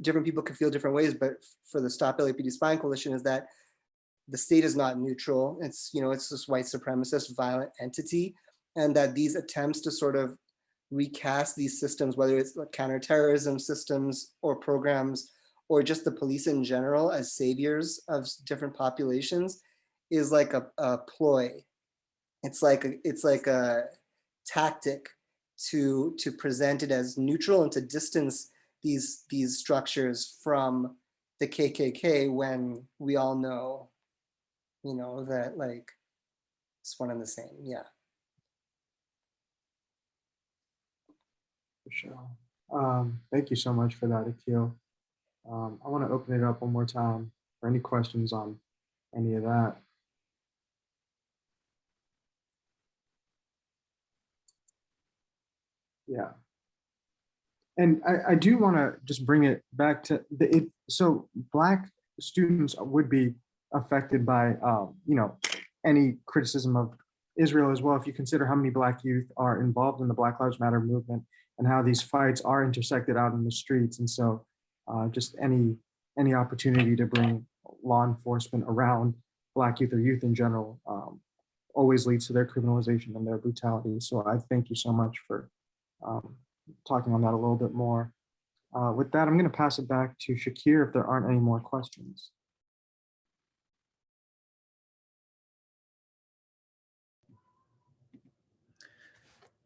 different people could feel different ways, but for the Stop LAPD Spying Coalition, is that the state is not neutral. It's it's this white supremacist violent entity, and that these attempts to sort of recast these systems, whether it's like counterterrorism systems or programs, or just the police in general as saviors of different populations, is like a ploy. It's like a tactic to present it as neutral and to distance these structures from the KKK, when we all know, you know, that like it's one and the same. Yeah. For sure. Thank you so much for that, Akil. I want to open it up one more time for any questions on any of that. Yeah. And I do want to just bring it back to so Black students would be affected by, you know, any criticism of Israel as well, if you consider how many Black youth are involved in the Black Lives Matter movement and how these fights are intersected out in the streets. And so just any opportunity to bring law enforcement around Black youth or youth in general always leads to their criminalization and their brutality. So I thank you so much for talking on that a little bit more. With that, I'm going to pass it back to Shakir if there aren't any more questions.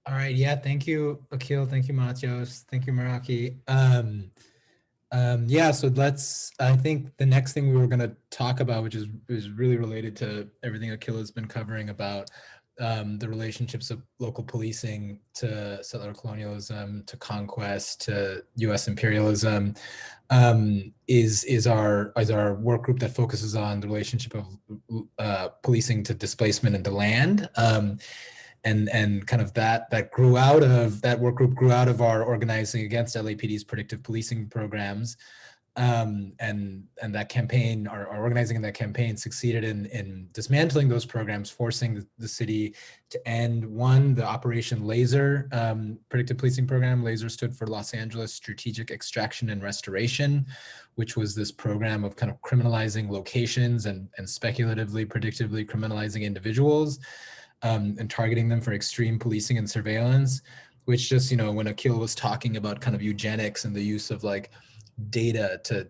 All right. Yeah. Thank you, Akil. Thank you, Matios. Thank you, Maraky. Yeah. So I think the next thing we were going to talk about, which is really related to everything Akil has been covering about the relationships of local policing to settler colonialism, to conquest, to U.S. imperialism, is our work group that focuses on the relationship of policing to displacement and to land. And kind of that work group grew out of our organizing against LAPD's predictive policing programs. And that campaign, our organizing in that campaign succeeded in dismantling those programs, forcing the city to end the Operation Laser predictive policing program. Laser stood for Los Angeles Strategic Extraction and Restoration, which was this program of kind of criminalizing locations and speculatively, predictively criminalizing individuals. And targeting them for extreme policing and surveillance, which just, you know, when Akil was talking about kind of eugenics and the use of like data to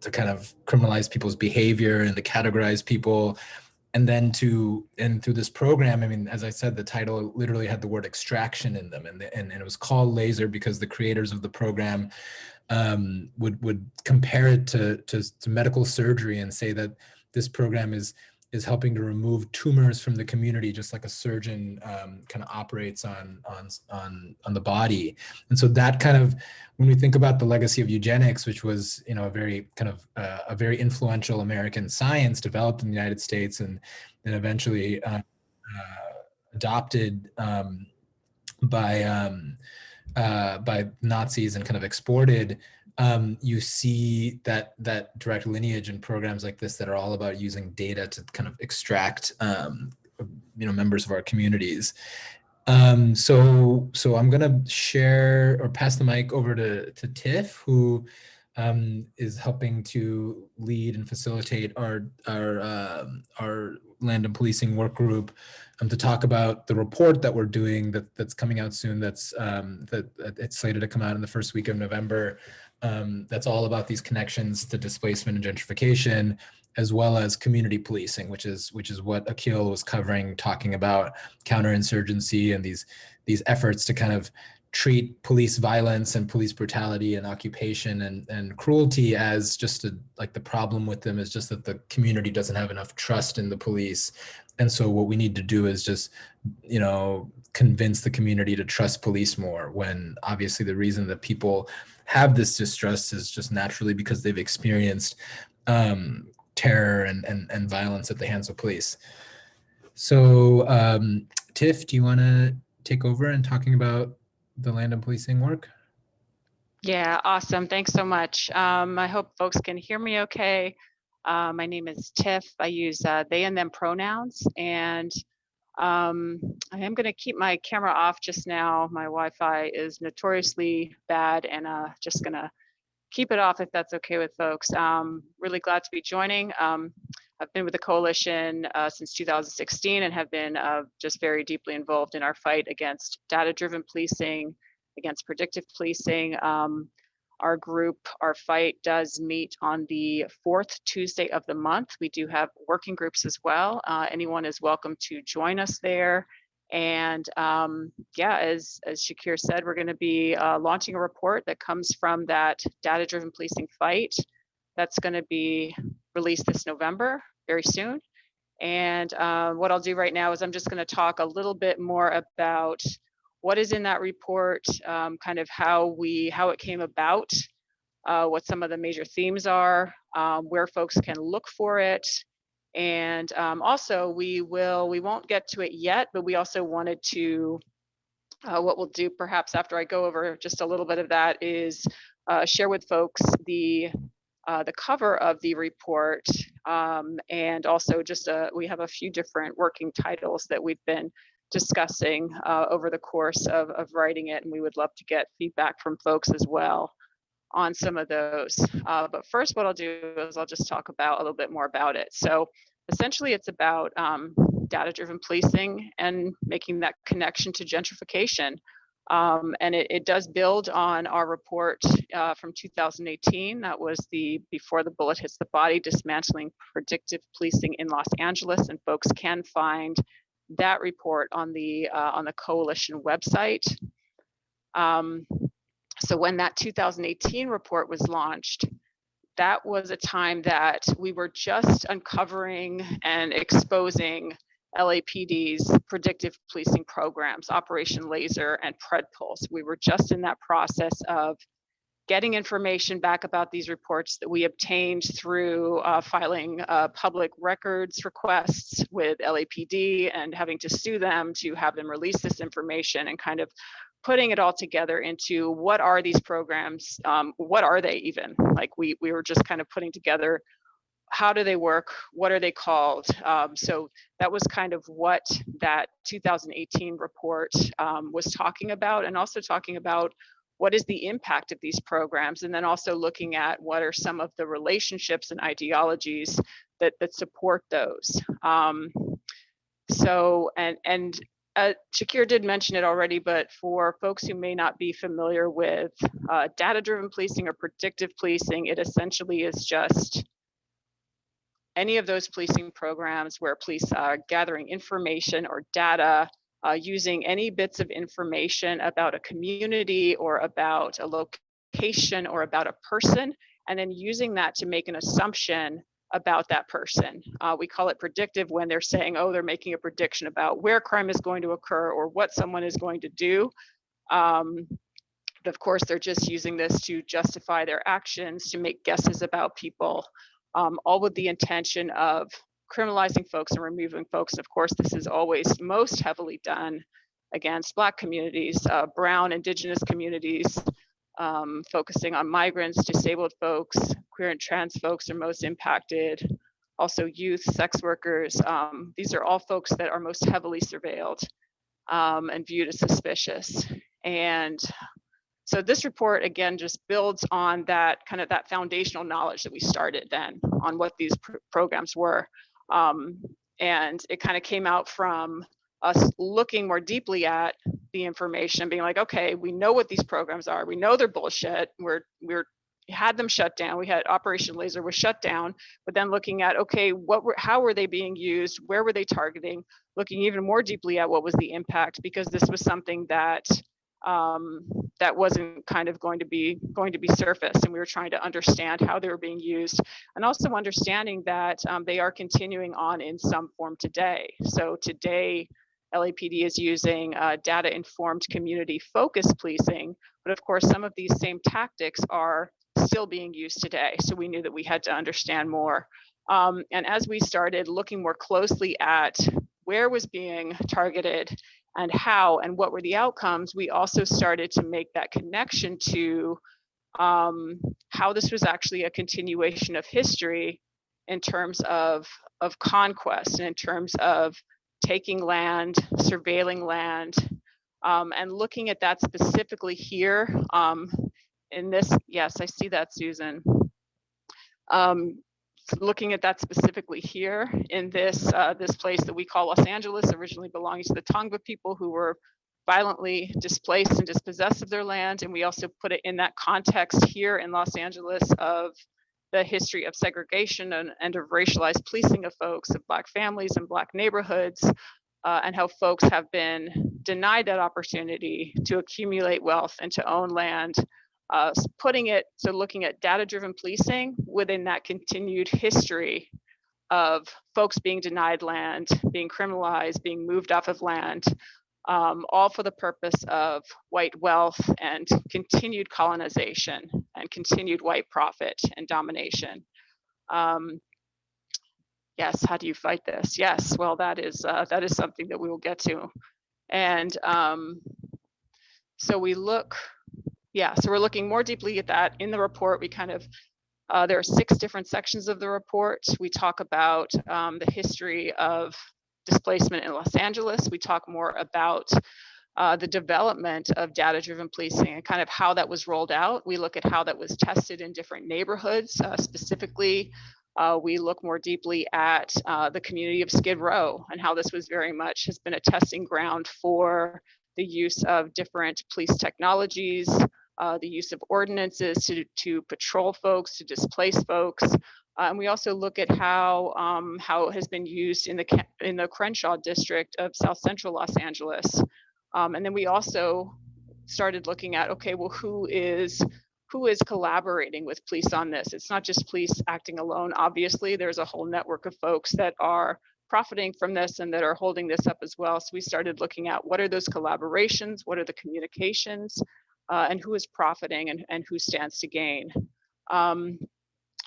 kind of criminalize people's behavior and to categorize people, and then through this program, I mean, as I said, the title literally had the word extraction in them, and it was called Laser because the creators of the program would compare it to medical surgery and say that this program is helping to remove tumors from the community, just like a surgeon kind of operates on the body. And so that kind of, when we think about the legacy of eugenics, which was, you know, a very kind of a very influential American science developed in the United States and then eventually adopted by Nazis and kind of exported. You see that direct lineage in programs like this that are all about using data to kind of extract, you know, members of our communities. So I'm gonna share or pass the mic over to Tiff, who is helping to lead and facilitate our land and policing work group to talk about the report that we're doing that's coming out soon. That it's slated to come out in the first week of November. That's all about these connections to displacement and gentrification, as well as community policing, which is what Akil was covering, talking about counterinsurgency and these efforts to kind of treat police violence and police brutality and occupation and cruelty as just like the problem with them is just that the community doesn't have enough trust in the police. And so what we need to do is just, you know, convince the community to trust police more, when obviously the reason that people have this distrust is just naturally because they've experienced terror and violence at the hands of police. So Tiff, do you want to take over and talking about the land and policing work? Yeah, awesome. Thanks so much. I hope folks can hear me okay. My name is Tiff. I use they and them pronouns, and I am going to keep my camera off just now. My Wi-Fi is notoriously bad, and just going to keep it off if that's okay with folks. Really glad to be joining. I've been with the coalition since 2016 and have been just very deeply involved in our fight against data-driven policing, against predictive policing. Our group, our fight, does meet on the 4th Tuesday of the month. We do have working groups as well. Anyone is welcome to join us there. And yeah, as Shakir said, we're going to be launching a report that comes from that data-driven policing fight that's going to be released this November, very soon. And what I'll do right now is I'm just going to talk a little bit more about what is in that report, kind of how it came about, what some of the major themes are, where folks can look for it. And also we won't get to it yet, but we also wanted to, what we'll do perhaps after I go over just a little bit of that is share with folks the cover of the report, and also just we have a few different working titles that we've been discussing over the course of writing it, and we would love to get feedback from folks as well on some of those. But first, what I'll do is I'll just talk about a little bit more about it. So essentially, it's about data-driven policing and making that connection to gentrification. And it does build on our report from 2018. That was the Before the Bullet Hits the Body, Dismantling Predictive Policing in Los Angeles. And folks can find that report on the Coalition website. So when that 2018 report was launched, that was a time that we were just uncovering and exposing LAPD's predictive policing programs, Operation Laser and PredPulse. We were just in that process of getting information back about these reports that we obtained through filing public records requests with LAPD and having to sue them to have them release this information, and kind of putting it all together into what are these programs, what are they even? Like we were just kind of putting together, how do they work, what are they called? So that was kind of what that 2018 report was talking about, and also talking about what is the impact of these programs, and then also looking at what are some of the relationships and ideologies that support those. So, and Shakir did mention it already, but for folks who may not be familiar with data-driven policing or predictive policing, it essentially is just any of those policing programs where police are gathering information or data, using any bits of information about a community or about a location or about a person, and then using that to make an assumption about that person. We call it predictive when they're saying, oh, they're making a prediction about where crime is going to occur or what someone is going to do. But of course, they're just using this to justify their actions, to make guesses about people, all with the intention of criminalizing folks and removing folks. And of course, this is always most heavily done against Black communities, brown, Indigenous communities, focusing on migrants, disabled folks, queer and trans folks are most impacted. Also youth, sex workers. These are all folks that are most heavily surveilled and viewed as suspicious. And so this report, again, just builds on that kind of that foundational knowledge that we started then on what these programs were. And it kind of came out from us looking more deeply at the information, being like, okay, we know what these programs are. We know they're bullshit. We had them shut down. We had Operation Laser was shut down, but then looking at, okay, how were they being used? Where were they targeting? Looking even more deeply at what was the impact, because this was something that that wasn't kind of going to be surfaced, and we were trying to understand how they were being used, and also understanding that they are continuing on in some form today. So today, LAPD is using data-informed community-focused policing, but of course, some of these same tactics are still being used today. So we knew that we had to understand more. And as we started looking more closely at where was being targeted and how and what were the outcomes, we also started to make that connection to how this was actually a continuation of history in terms of conquest and in terms of taking land, surveilling land, and looking at that specifically here in this, yes, I see that, Susan. Looking at that specifically here in this this place that we call Los Angeles, originally belonging to the Tongva people who were violently displaced and dispossessed of their land. And we also put it in that context here in Los Angeles of the history of segregation and of racialized policing of folks, of Black families and Black neighborhoods, and how folks have been denied that opportunity to accumulate wealth and to own land. Looking at data-driven policing within that continued history of folks being denied land, being criminalized, being moved off of land, all for the purpose of white wealth and continued colonization and continued white profit and domination. Yes, how do you fight this? Yes, well, that is something that we will get to. And so we're looking more deeply at that in the report. We kind of, there are 6 different sections of the report. We talk about the history of displacement in Los Angeles. We talk more about the development of data-driven policing and kind of how that was rolled out. We look at how that was tested in different neighborhoods. Specifically, we look more deeply at the community of Skid Row and how this was very much has been a testing ground for the use of different police technologies, the use of ordinances to patrol folks, to displace folks. And we also look at how it has been used in the Crenshaw district of South Central Los Angeles. And then we also started looking at, okay, well, who is collaborating with police on this? It's not just police acting alone. Obviously, there's a whole network of folks that are profiting from this and that are holding this up as well. So we started looking at what are those collaborations, what are the communications, and who is profiting and who stands to gain.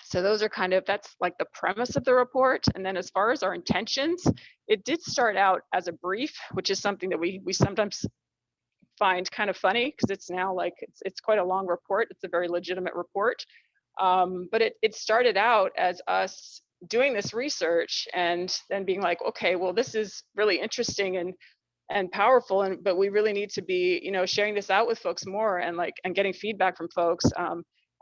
So those are that's like the premise of the report. And then as far as our intentions, it did start out as a brief, which is something that we sometimes find kind of funny because it's now like, it's quite a long report. It's a very legitimate report. But it started out as us doing this research and then being like, okay, well, this is really interesting and powerful, but we really need to be, sharing this out with folks more and getting feedback from folks.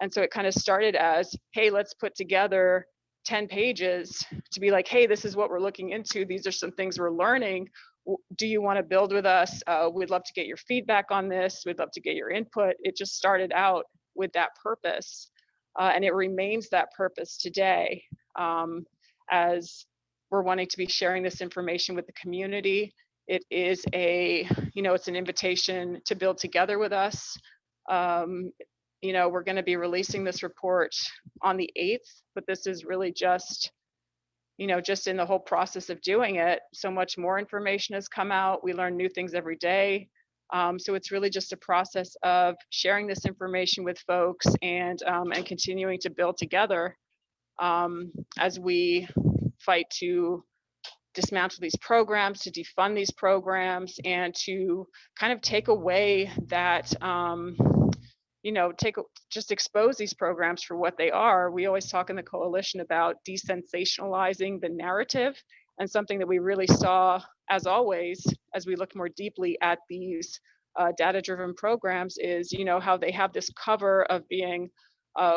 And so it kind of started as, hey, let's put together 10 pages to be like, hey, this is what we're looking into. These are some things we're learning. Do you want to build with us? We'd love to get your feedback on this. We'd love to get your input. It just started out with that purpose. And it remains that purpose today, as we're wanting to be sharing this information with the community. It is it's an invitation to build together with us. We're going to be releasing this report on the 8th, but this is really just in the whole process of doing it. So much more information has come out. We learn new things every day. So it's really just a process of sharing this information with folks and continuing to build together as we fight to dismantle these programs, to defund these programs, and to kind of take away that, just expose these programs for what they are. We always talk in the coalition about desensationalizing the narrative, and something that we really saw, as always, as we look more deeply at these data-driven programs is, how they have this cover of being,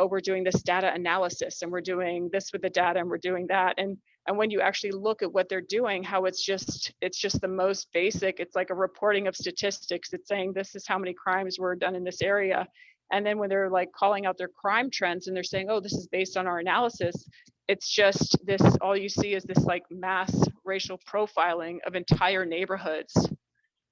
we're doing this data analysis and we're doing this with the data and we're doing that. And when you actually look at what they're doing, how it's just the most basic, it's like a reporting of statistics. It's saying this is how many crimes were done in this area. And then when they're calling out their crime trends and they're saying, oh, this is based on our analysis, it's just this, all you see is this mass racial profiling of entire neighborhoods.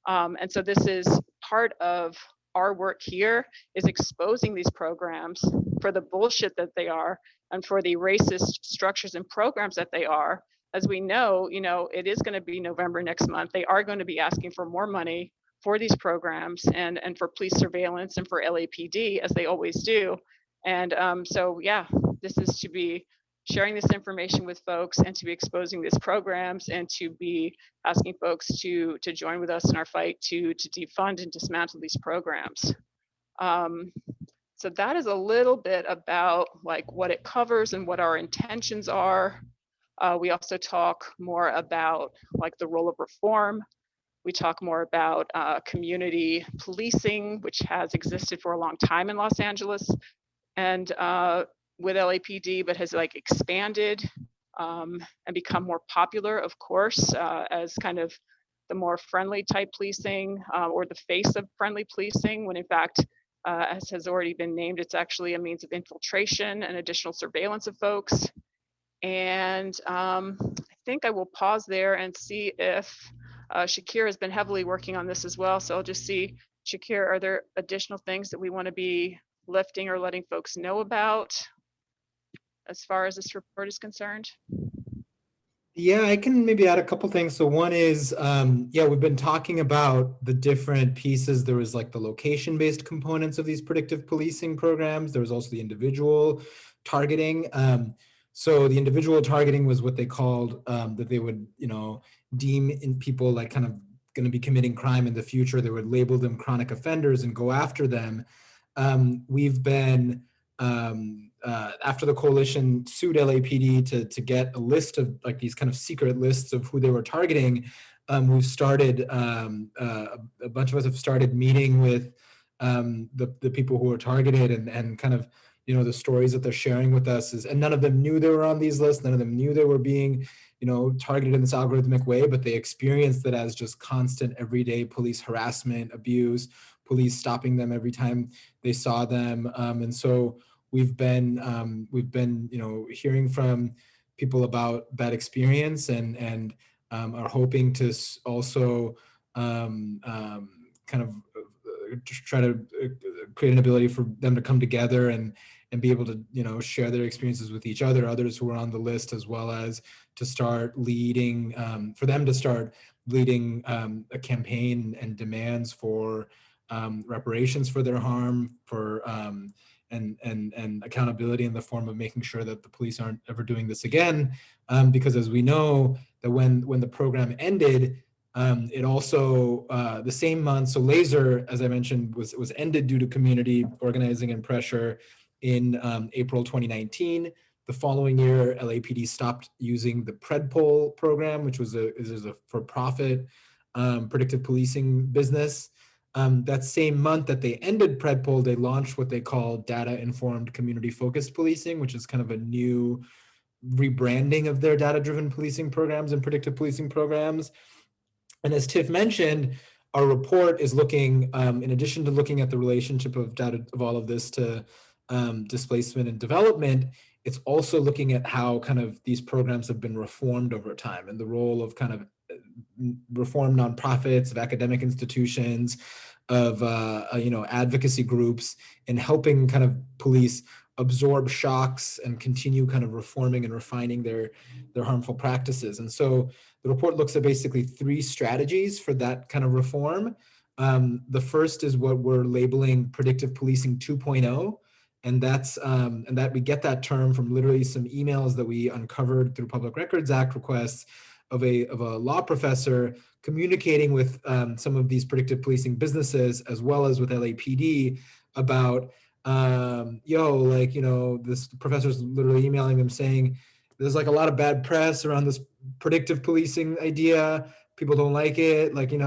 And so this is part of our work here, is exposing these programs for the bullshit that they are and for the racist structures and programs that they are. As we know, it is going to be November next month. They are going to be asking for more money for these programs and for police surveillance and for LAPD, as they always do. And so, yeah, this is to be sharing this information with folks and to be exposing these programs and to be asking folks to join with us in our fight to defund and dismantle these programs. So that is a little bit about what it covers and what our intentions are. We also talk more about the role of reform. We talk more about community policing, which has existed for a long time in Los Angeles and with LAPD, but has expanded and become more popular, of course, as kind of the more friendly type policing or the face of friendly policing, when in fact, as has already been named, it's actually a means of infiltration and additional surveillance of folks. And I think I will pause there and see if Shakir has been heavily working on this as well. So I'll just see, Shakir, are there additional things that we want to be lifting or letting folks know about as far as this report is concerned? Yeah, I can maybe add a couple things. So one is, yeah, we've been talking about the different pieces. There was like the location-based components of these predictive policing programs. There was also the individual targeting. So the individual targeting was what they called that they would, deem in people like kind of going to be committing crime in the future. They would label them chronic offenders and go after them. We've been after the coalition sued LAPD to get a list of like these kind of secret lists of who they were targeting. We've started, a bunch of us have started meeting with the people who were targeted and kind of, the stories that they're sharing with us is, and none of them knew they were on these lists. None of them knew they were being, targeted in this algorithmic way, but they experienced it as just constant everyday police harassment, abuse, police stopping them every time they saw them. And so we've been hearing from people about that experience and are hoping to also kind of try to create an ability for them to come together and be able to share their experiences with each other, others who are on the list, as well as to start leading for them to start leading a campaign and demands for reparations for their harm, for and accountability in the form of making sure that the police aren't ever doing this again. Because as we know, that when the program ended, it also the same month, so Laser, as I mentioned, was ended due to community organizing and pressure in April 2019. The following year, LAPD stopped using the PredPol program, which was a for-profit predictive policing business. That same month that they ended PredPol, they launched what they call data-informed community-focused policing, which is kind of a new rebranding of their data-driven policing programs and predictive policing programs. And as Tiff mentioned, our report is looking, in addition to looking at the relationship of data of all of this to displacement and development, it's also looking at how kind of these programs have been reformed over time and the role of kind of reform nonprofits, of academic institutions, of advocacy groups in helping kind of police absorb shocks and continue kind of reforming and refining their harmful practices. And so the report looks at basically 3 strategies for that kind of reform. The first is what we're labeling predictive policing 2.0. And that's and that we get that term from literally some emails that we uncovered through Public Records Act requests of a law professor communicating with some of these predictive policing businesses as well as with LAPD about this professor's literally emailing them saying there's like a lot of bad press around this predictive policing idea. People don't like it. Like, it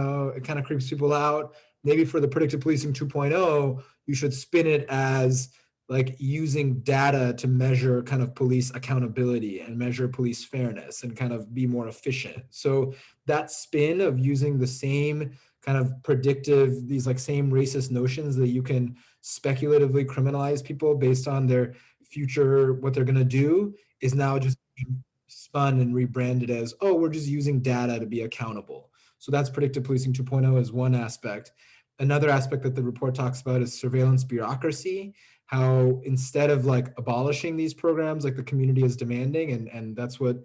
kind of creeps people out. Maybe for the predictive policing 2.0, you should spin it as like using data to measure kind of police accountability and measure police fairness and kind of be more efficient. So that spin of using the same kind of predictive, these like same racist notions that you can speculatively criminalize people based on their future, what they're going to do, is now just spun and rebranded as, oh, we're just using data to be accountable. So that's predictive policing 2.0 is one aspect. Another aspect that the report talks about is surveillance bureaucracy, how instead of like abolishing these programs like the community is demanding, and that's what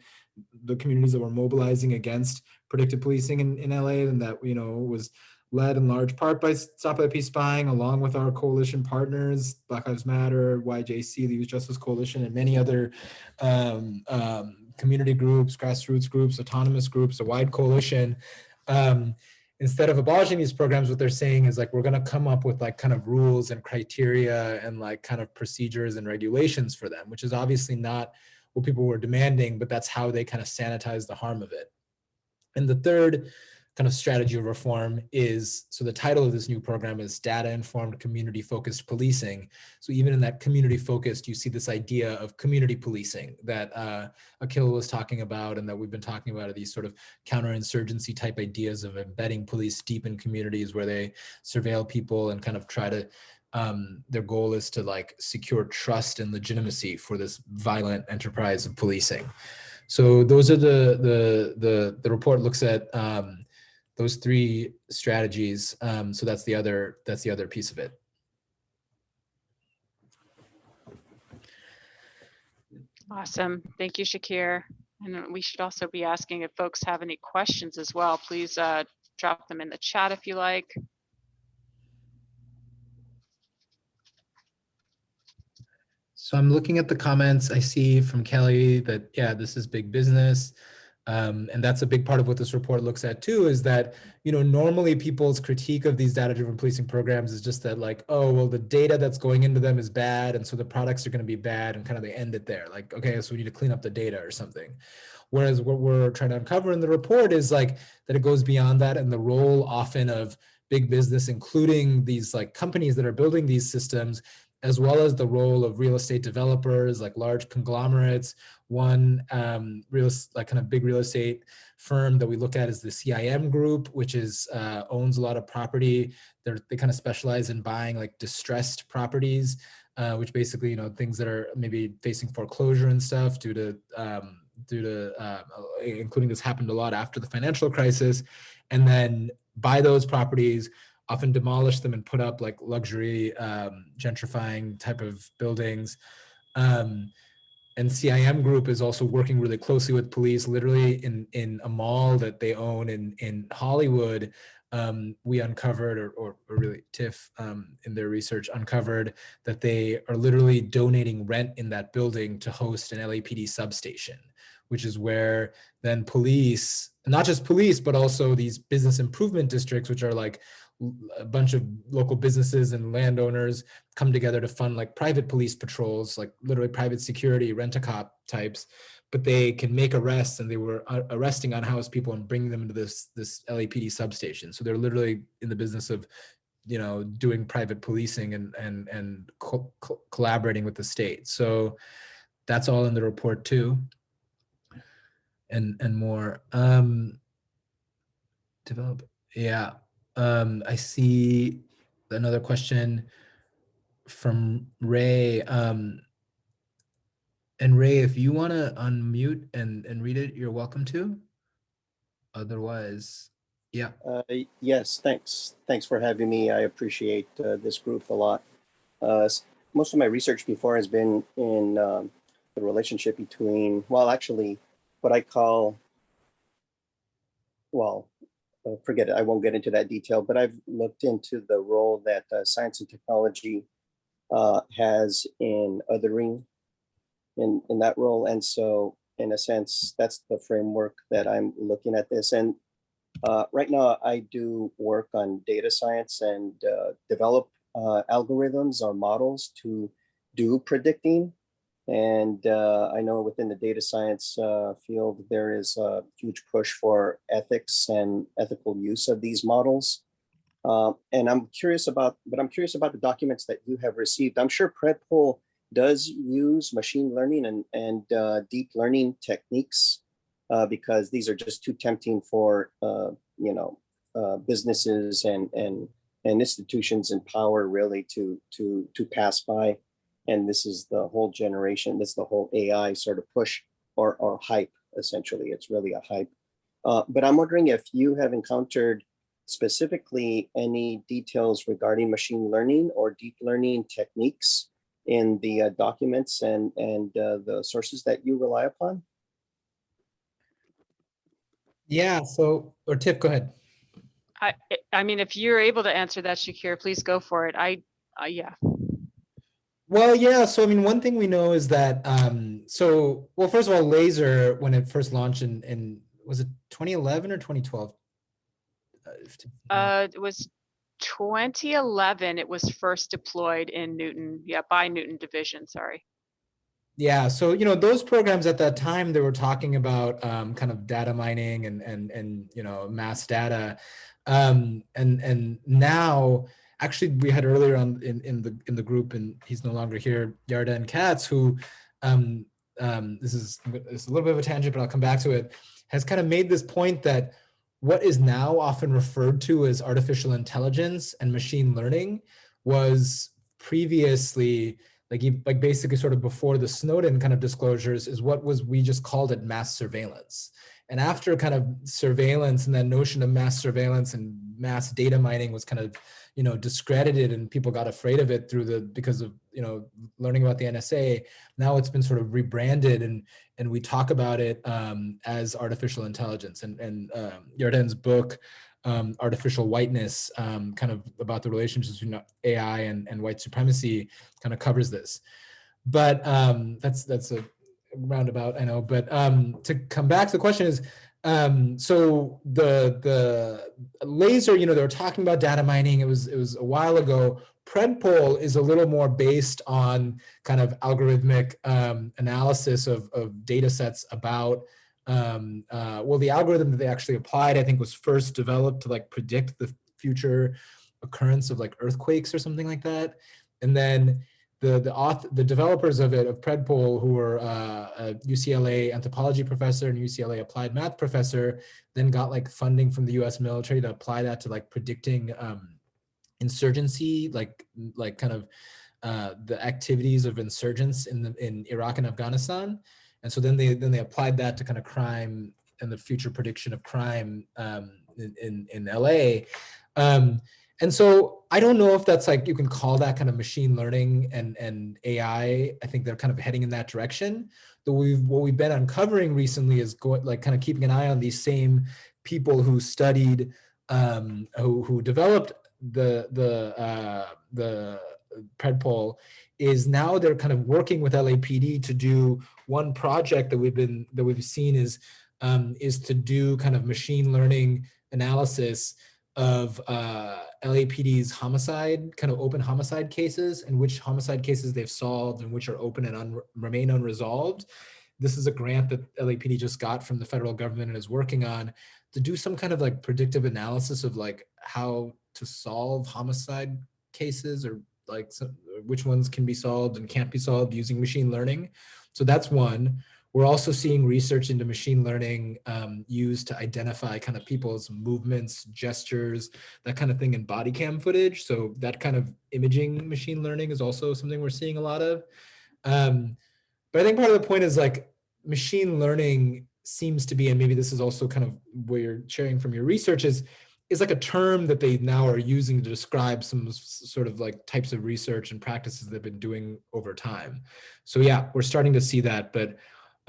the communities that were mobilizing against predictive policing in LA, and that was led in large part by Stop IP Spying, along with our coalition partners, Black Lives Matter, YJC, the Youth Justice Coalition, and many other community groups, grassroots groups, autonomous groups, a wide coalition. Instead of abolishing these programs, what they're saying is like, we're going to come up with like kind of rules and criteria and like kind of procedures and regulations for them, which is obviously not what people were demanding, but that's how they kind of sanitize the harm of it. And the third kind of strategy of reform is, so the title of this new program is Data-Informed Community-Focused Policing. So even in that community-focused, you see this idea of community policing that Akil was talking about and that we've been talking about, are these sort of counterinsurgency type ideas of embedding police deep in communities where they surveil people and kind of try to, their goal is to like secure trust and legitimacy for this violent enterprise of policing. So those are the report looks at those three strategies. So that's the other piece of it. Awesome. Thank you, Shakir. And we should also be asking if folks have any questions as well. Please drop them in the chat if you like. So I'm looking at the comments. I see from Kelly that, yeah, this is big business. And that's a big part of what this report looks at too, is that, you know, normally people's critique of these data-driven policing programs is just that like, oh, well, the data that's going into them is bad. And so the products are going to be bad, and kind of they end it there. Like, okay, so we need to clean up the data or something. Whereas what we're trying to uncover in the report is like that it goes beyond that, and the role often of big business, including these like companies that are building these systems, as well as the role of real estate developers, like large conglomerates. One kind of big real estate firm that we look at is the CIM Group, which is owns a lot of property. They kind of specialize in buying like distressed properties, which basically, you know, things that are maybe facing foreclosure and stuff due to including this happened a lot after the financial crisis, and then buy those properties, often demolish them and put up like luxury gentrifying type of buildings. And CIM Group is also working really closely with police. Literally in a mall that they own in Hollywood, we uncovered, or really TIFF in their research uncovered that they are literally donating rent in that building to host an LAPD substation, which is where then police, not just police, but also these business improvement districts, which are like a bunch of local businesses and landowners come together to fund like private police patrols, like literally private security, rent-a-cop types, but they can make arrests, and they were arresting unhoused people and bringing them into this LAPD substation. So they're literally in the business of, you know, doing private policing and collaborating with the state. So that's all in the report too, and more. Develop, yeah. I see another question from Ray. And Ray, if you want to unmute and read it, you're welcome to. Otherwise, yeah. Yes, thanks. Thanks for having me. I appreciate this group a lot. Most of my research before has been in the relationship between, well, actually, what I call, well, forget it, I won't get into that detail, but I've looked into the role that science and technology has in othering in that role. And so in a sense, that's the framework that I'm looking at this. And right now I do work on data science and develop algorithms or models to do predicting. And I know within the data science field, there is a huge push for ethics and ethical use of these models. And I'm curious about the documents that you have received. I'm sure PredPol does use machine learning and deep learning techniques because these are just too tempting for businesses and institutions in power really to pass by. And this is the whole generation, this is the whole AI sort of push or hype, essentially. It's really a hype. But I'm wondering if you have encountered specifically any details regarding machine learning or deep learning techniques in the documents and the sources that you rely upon? Yeah, so, or Tiff, go ahead. I mean, if you're able to answer that, Shakir, please go for it. Yeah. Well, yeah. So, I mean, one thing we know is that, well, first of all, laser, when it first launched in was it 2011 or 2012? It was 2011. It was first deployed in Newton, by Newton Division, sorry. Yeah, so those programs at that time, they were talking about kind of data mining and mass data, and now actually we had earlier on in the group, and he's no longer here, Yarden Katz, who this is a little bit of a tangent, but I'll come back to it, has kind of made this point that what is now often referred to as artificial intelligence and machine learning was previously like basically sort of before the Snowden kind of disclosures is what we just called it mass surveillance. And after kind of surveillance and that notion of mass surveillance and mass data mining was kind of, discredited and people got afraid of it because of, learning about the NSA, now it's been sort of rebranded and we talk about it as artificial intelligence. And Yarden's book, Artificial Whiteness, kind of about the relationships between AI and white supremacy kind of covers this. But that's a roundabout, I know. But to come back to the question is, so the laser, they were talking about data mining. It was a while ago. Predpol is a little more based on kind of algorithmic analysis of data sets about the algorithm that they actually applied, I think, was first developed to like predict the future occurrence of like earthquakes or something like that. And then the developers of Predpol, who were a UCLA anthropology professor and UCLA applied math professor, then got like funding from the US military to apply that to like predicting insurgency, like kind of the activities of insurgents in Iraq and Afghanistan. And so then they applied that to kind of crime and the future prediction of crime in LA. And so I don't know if that's like, you can call that kind of machine learning and AI. I think they're kind of heading in that direction. What we've been uncovering recently is kind of keeping an eye on these same people who studied, who developed the Predpol, is now they're kind of working with LAPD to do one project that we've seen is to do kind of machine learning analysis of LAPD's homicide, kind of open homicide cases, and which homicide cases they've solved and which are open and remain unresolved. This is a grant that LAPD just got from the federal government and is working on to do some kind of like predictive analysis of like how to solve homicide cases, or like which ones can be solved and can't be solved using machine learning. So that's one. We're also seeing research into machine learning used to identify kind of people's movements, gestures, that kind of thing in body cam footage. So that kind of imaging machine learning is also something we're seeing a lot of. But I think part of the point is like machine learning seems to be, and maybe this is also kind of where you're sharing from your research, is like a term that they now are using to describe some sort of like types of research and practices they've been doing over time. So yeah, we're starting to see that. But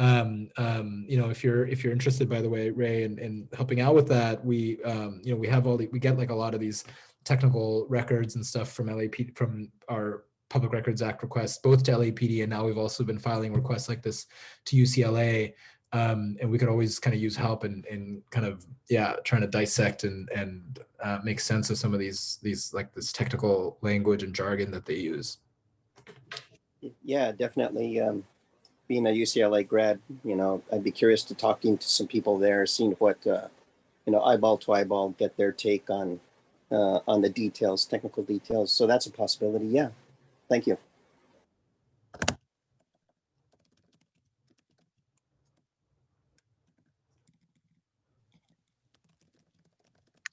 if you're interested, by the way, Ray, in helping out with that, we we get like a lot of these technical records and stuff from LAPD, from our Public Records Act requests, both to LAPD, and now we've also been filing requests like this to UCLA. And we could always kind of use help in kind of, trying to dissect and make sense of some of these like this technical language and jargon that they use. Yeah, definitely. Being a UCLA grad, I'd be curious to talking to some people there, seeing what, eyeball to eyeball, get their take on the details, technical details. So that's a possibility. Yeah. Thank you.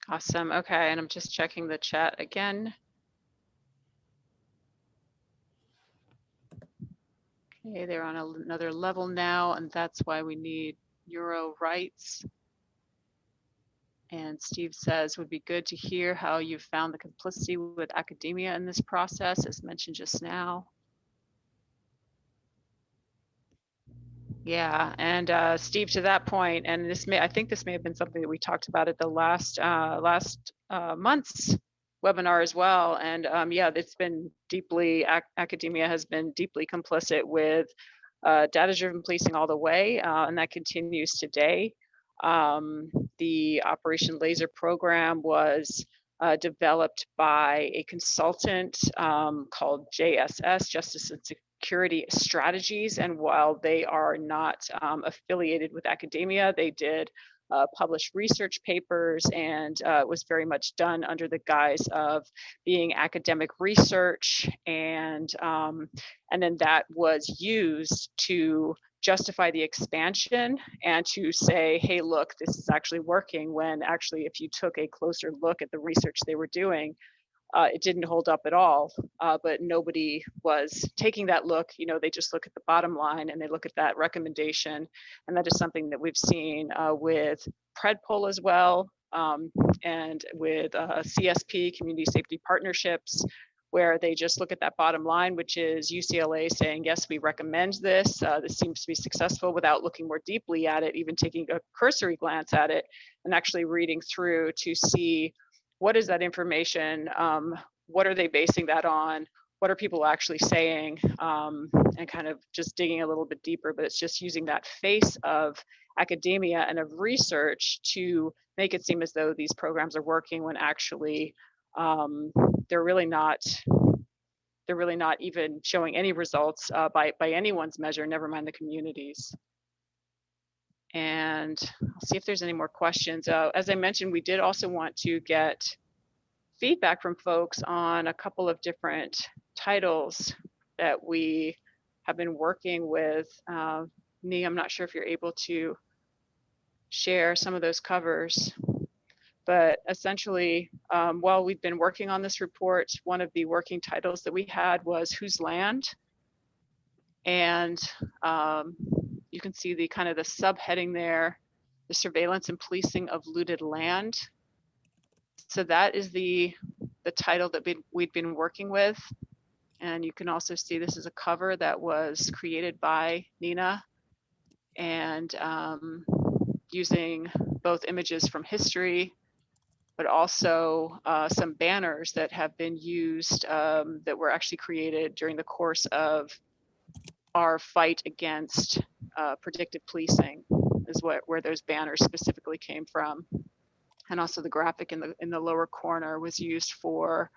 Awesome. Okay, and I'm just checking the chat again. Okay, they're on another level now, and that's why we need Euro rights. And Steve says, would be good to hear how you found the complicity with academia in this process, as mentioned just now. Yeah, and Steve, to that point, and I think this may have been something that we talked about at the last month's webinar as well. And it's been deeply, academia has been deeply complicit with data-driven policing all the way, and that continues today. The Operation Laser program was developed by a consultant called JSS, Justice and Security Strategies. And while they are not affiliated with academia, they did publish research papers, and it was very much done under the guise of being academic research. And then that was used to justify the expansion and to say, hey, look, this is actually working, when actually, if you took a closer look at the research they were doing, it didn't hold up at all. But nobody was taking that look. You know, they just look at the bottom line and they look at that recommendation. And that is something that we've seen with PredPol as well, and with CSP, Community Safety Partnerships, where they just look at that bottom line, which is UCLA saying, yes, we recommend this. This seems to be successful, without looking more deeply at it, even taking a cursory glance at it and actually reading through to see what is that information, what are they basing that on, what are people actually saying, and kind of just digging a little bit deeper. But it's just using that face of academia and of research to make it seem as though these programs are working, when actually they're really not even showing any results by anyone's measure, never mind the communities. And I'll see if there's any more questions. As I mentioned, we did also want to get feedback from folks on a couple of different titles that we have been working with. Nee, I'm not sure if you're able to share some of those covers. But essentially, while we've been working on this report, one of the working titles that we had was Whose Land? And you can see the kind of the subheading there, the surveillance and policing of looted land. So that is the title that we'd been working with. And you can also see this is a cover that was created by Nina, and using both images from history, but also some banners that have been used, that were actually created during the course of our fight against predictive policing, is where those banners specifically came from. And also the graphic in the lower corner was used for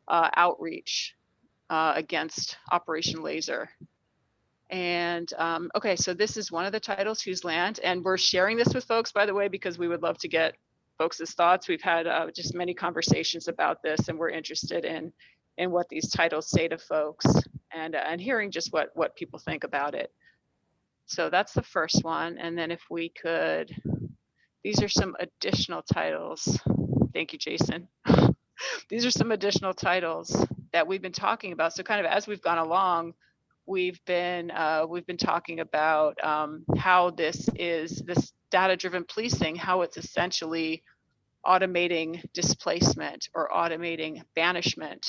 outreach against Operation Laser. And okay, so this is one of the titles, Whose Land? And we're sharing this with folks, by the way, because we would love to get folks' thoughts. We've had just many conversations about this, and we're interested in what these titles say to folks, and hearing just what people think about it. So that's the first one. And then if we could, these are some additional titles. Thank you, Jason. These are some additional titles that we've been talking about. So kind of as we've gone along, we've been talking about how this data-driven policing, how it's essentially automating displacement or automating banishment.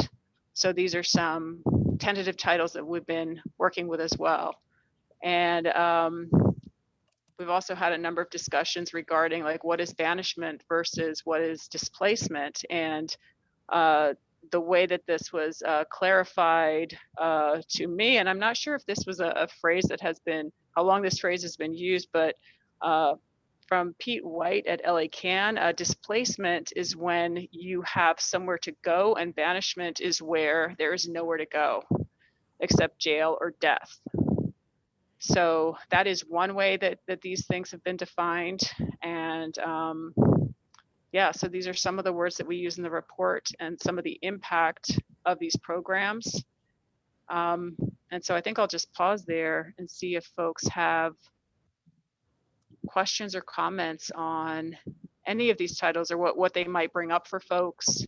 So these are some tentative titles that we've been working with as well. And we've also had a number of discussions regarding like what is banishment versus what is displacement. And the way that this was clarified to me, and I'm not sure if this was a phrase that has been, how long this phrase has been used, but from Pete White at LA Can, displacement is when you have somewhere to go, and banishment is where there is nowhere to go except jail or death. So that is one way that these things have been defined. And yeah, so these are some of the words that we use in the report and some of the impact of these programs. And so I think I'll just pause there and see if folks have questions or comments on any of these titles, or what they might bring up for folks.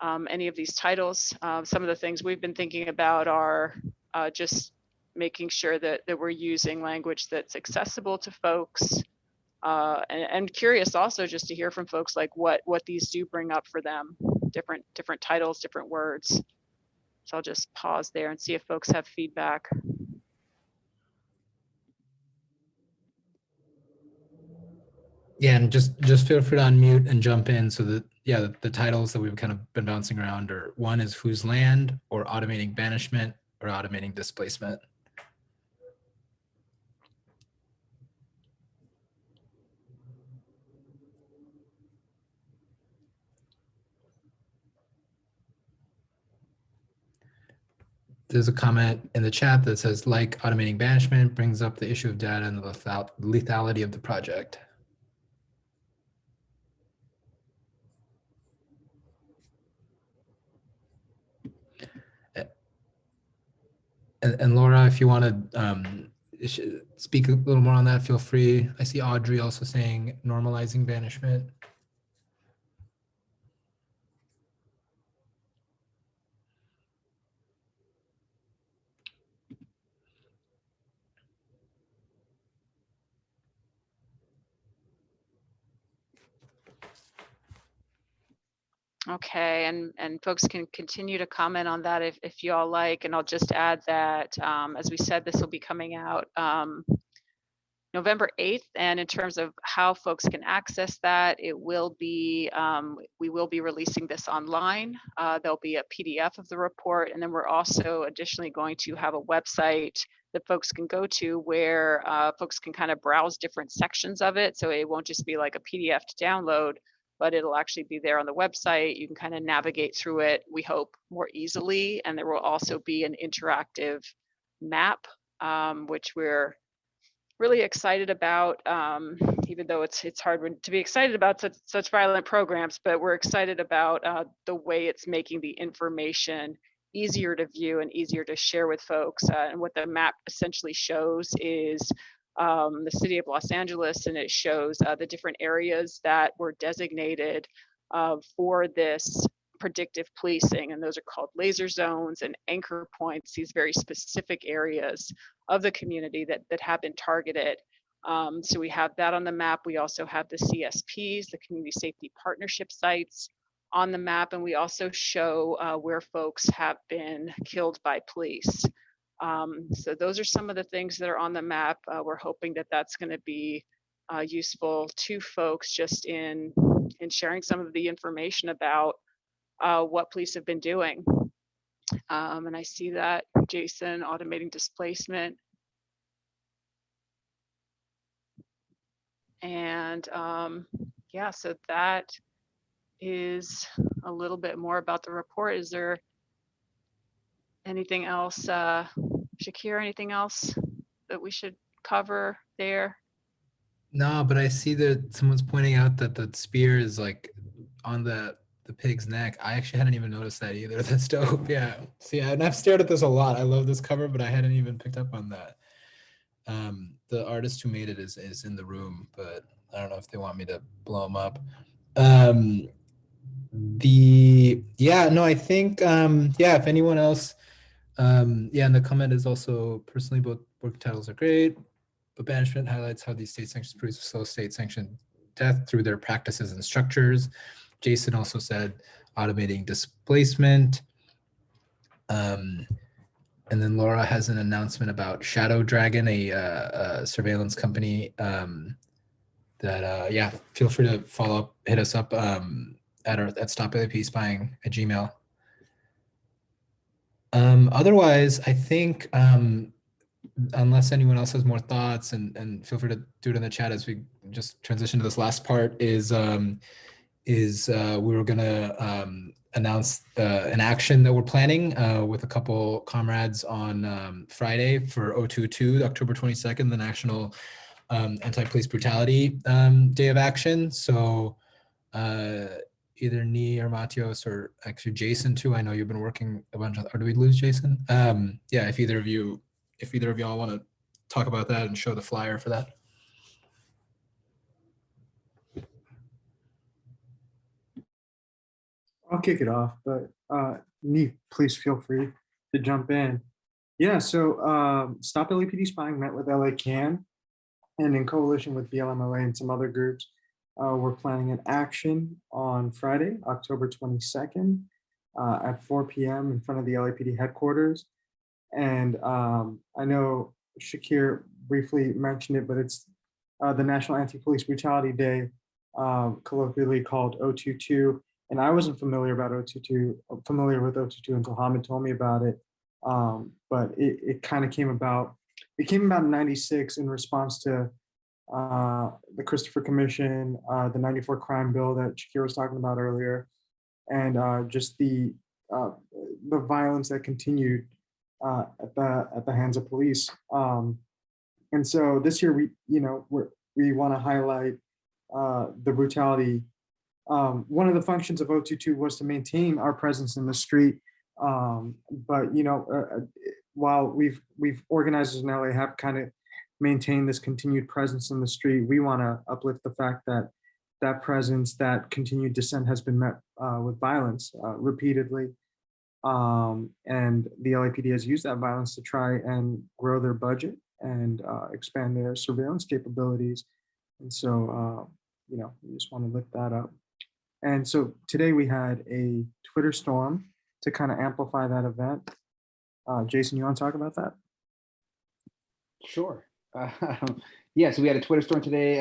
Any of these titles, some of the things we've been thinking about are just making sure that we're using language that's accessible to folks. And curious also just to hear from folks like what these do bring up for them, different titles, different words. So I'll just pause there and see if folks have feedback. Yeah, and just feel free to unmute and jump in. So that, yeah, the titles that we've kind of been bouncing around are, one is Whose Land, or automating banishment, or automating displacement. there's a comment in the chat that says, like automating banishment brings up the issue of data and the lethality of the project. And Laura, if you want to speak a little more on that, feel free. I see Audrey also saying normalizing banishment. Okay, and folks can continue to comment on that if you all like, and I'll just add that, as we said, this will be coming out November 8th, and in terms of how folks can access that, it will be, we will be releasing this online. There'll be a PDF of the report, and then we're also additionally going to have a website that folks can go to where folks can kind of browse different sections of it. So it won't just be like a PDF to download, but it'll actually be there on the website. You can kind of navigate through it, we hope, more easily. And there will also be an interactive map, which we're really excited about, even though it's hard to be excited about such violent programs, but we're excited about the way it's making the information easier to view and easier to share with folks. And what the map essentially shows is the city of Los Angeles, and it shows the different areas that were designated for this predictive policing, and those are called laser zones and anchor points, these very specific areas of the community that have been targeted. So we have that on the map. We also have the CSPs, the community safety partnership sites, on the map, and we also show where folks have been killed by police. So those are some of the things that are on the map. We're hoping that that's going to be useful to folks just in sharing some of the information about what police have been doing. And I see that Jason, automating displacement. And yeah, so that is a little bit more about the report. Is there anything else, Shakir, anything else that we should cover there? No, but I see that someone's pointing out that the spear is like on the pig's neck. I actually hadn't even noticed that either. That's dope. Yeah. See, and I've stared at this a lot. I love this cover, but I hadn't even picked up on that. The artist who made it is in the room, but I don't know if they want me to blow him up. I think if anyone else, and the comment is also, personally, both work titles are great, but banishment highlights how these state sanctions police facilitate sanctioned death through their practices and structures. Jason also said automating displacement. And then Laura has an announcement about Shadow Dragon, a surveillance company that, feel free to follow up, hit us up at stoplapspying at Gmail. Otherwise, I think, unless anyone else has more thoughts, and feel free to do it in the chat as we just transition to this last part, is we were gonna announce an action that we're planning with a couple comrades on Friday for 022, October 22nd, the National Anti-Police Brutality Day of Action. So either Nii or Matios, or actually Jason too. I know you've been working a bunch on, or do we lose Jason? If either of y'all want to talk about that and show the flyer for that. I'll kick it off, but Nii, please feel free to jump in. Yeah, so Stop LAPD Spying met with LA CAN, and in coalition with BLMLA and some other groups, we're planning an action on Friday, October 22nd at 4 p.m. in front of the LAPD headquarters. And I know Shakir briefly mentioned it, but it's the National Anti-Police Brutality Day, colloquially called 022. And I wasn't familiar with 022 until Hamid told me about it. But it kind of came about. It came about in '96 in response to the Christopher Commission, the '94 crime bill that Shakir was talking about earlier, and just the violence that continued at the hands of police. And so this year we want to highlight the brutality. One of the functions of 022 was to maintain our presence in the street. But while we've organizers in LA have kind of maintained this continued presence in the street, we want to uplift the fact that that presence, that continued dissent has been met with violence repeatedly. And the LAPD has used that violence to try and grow their budget and expand their surveillance capabilities. And so, we just want to lift that up. And so today we had a Twitter storm to kind of amplify that event. Jason, you want to talk about that? Sure. Yeah, so we had a Twitter storm today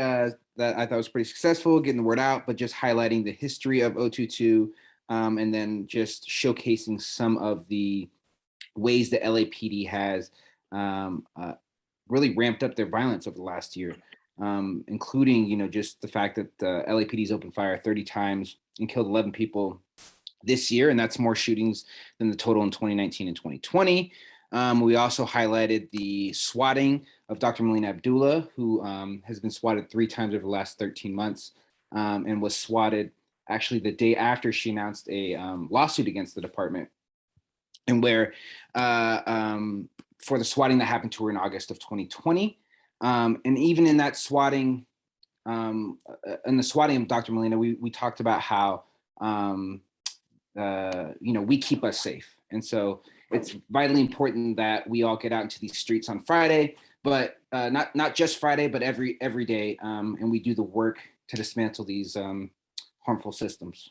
that I thought was pretty successful, getting the word out, but just highlighting the history of 022 and then just showcasing some of the ways the LAPD has really ramped up their violence over the last year, including, just the fact that the LAPD's opened fire 30 times and killed 11 people this year, and that's more shootings than the total in 2019 and 2020. We also highlighted the swatting of Dr. Melina Abdullah, who has been swatted 3 times over the last 13 months and was swatted actually the day after she announced a lawsuit against the department, and where for the swatting that happened to her in August of 2020. And even in that swatting, in the swatting of Dr. Melina, we talked about how, we keep us safe. And so it's vitally important that we all get out into these streets on Friday, but not just Friday, but every day. And we do the work to dismantle these harmful systems.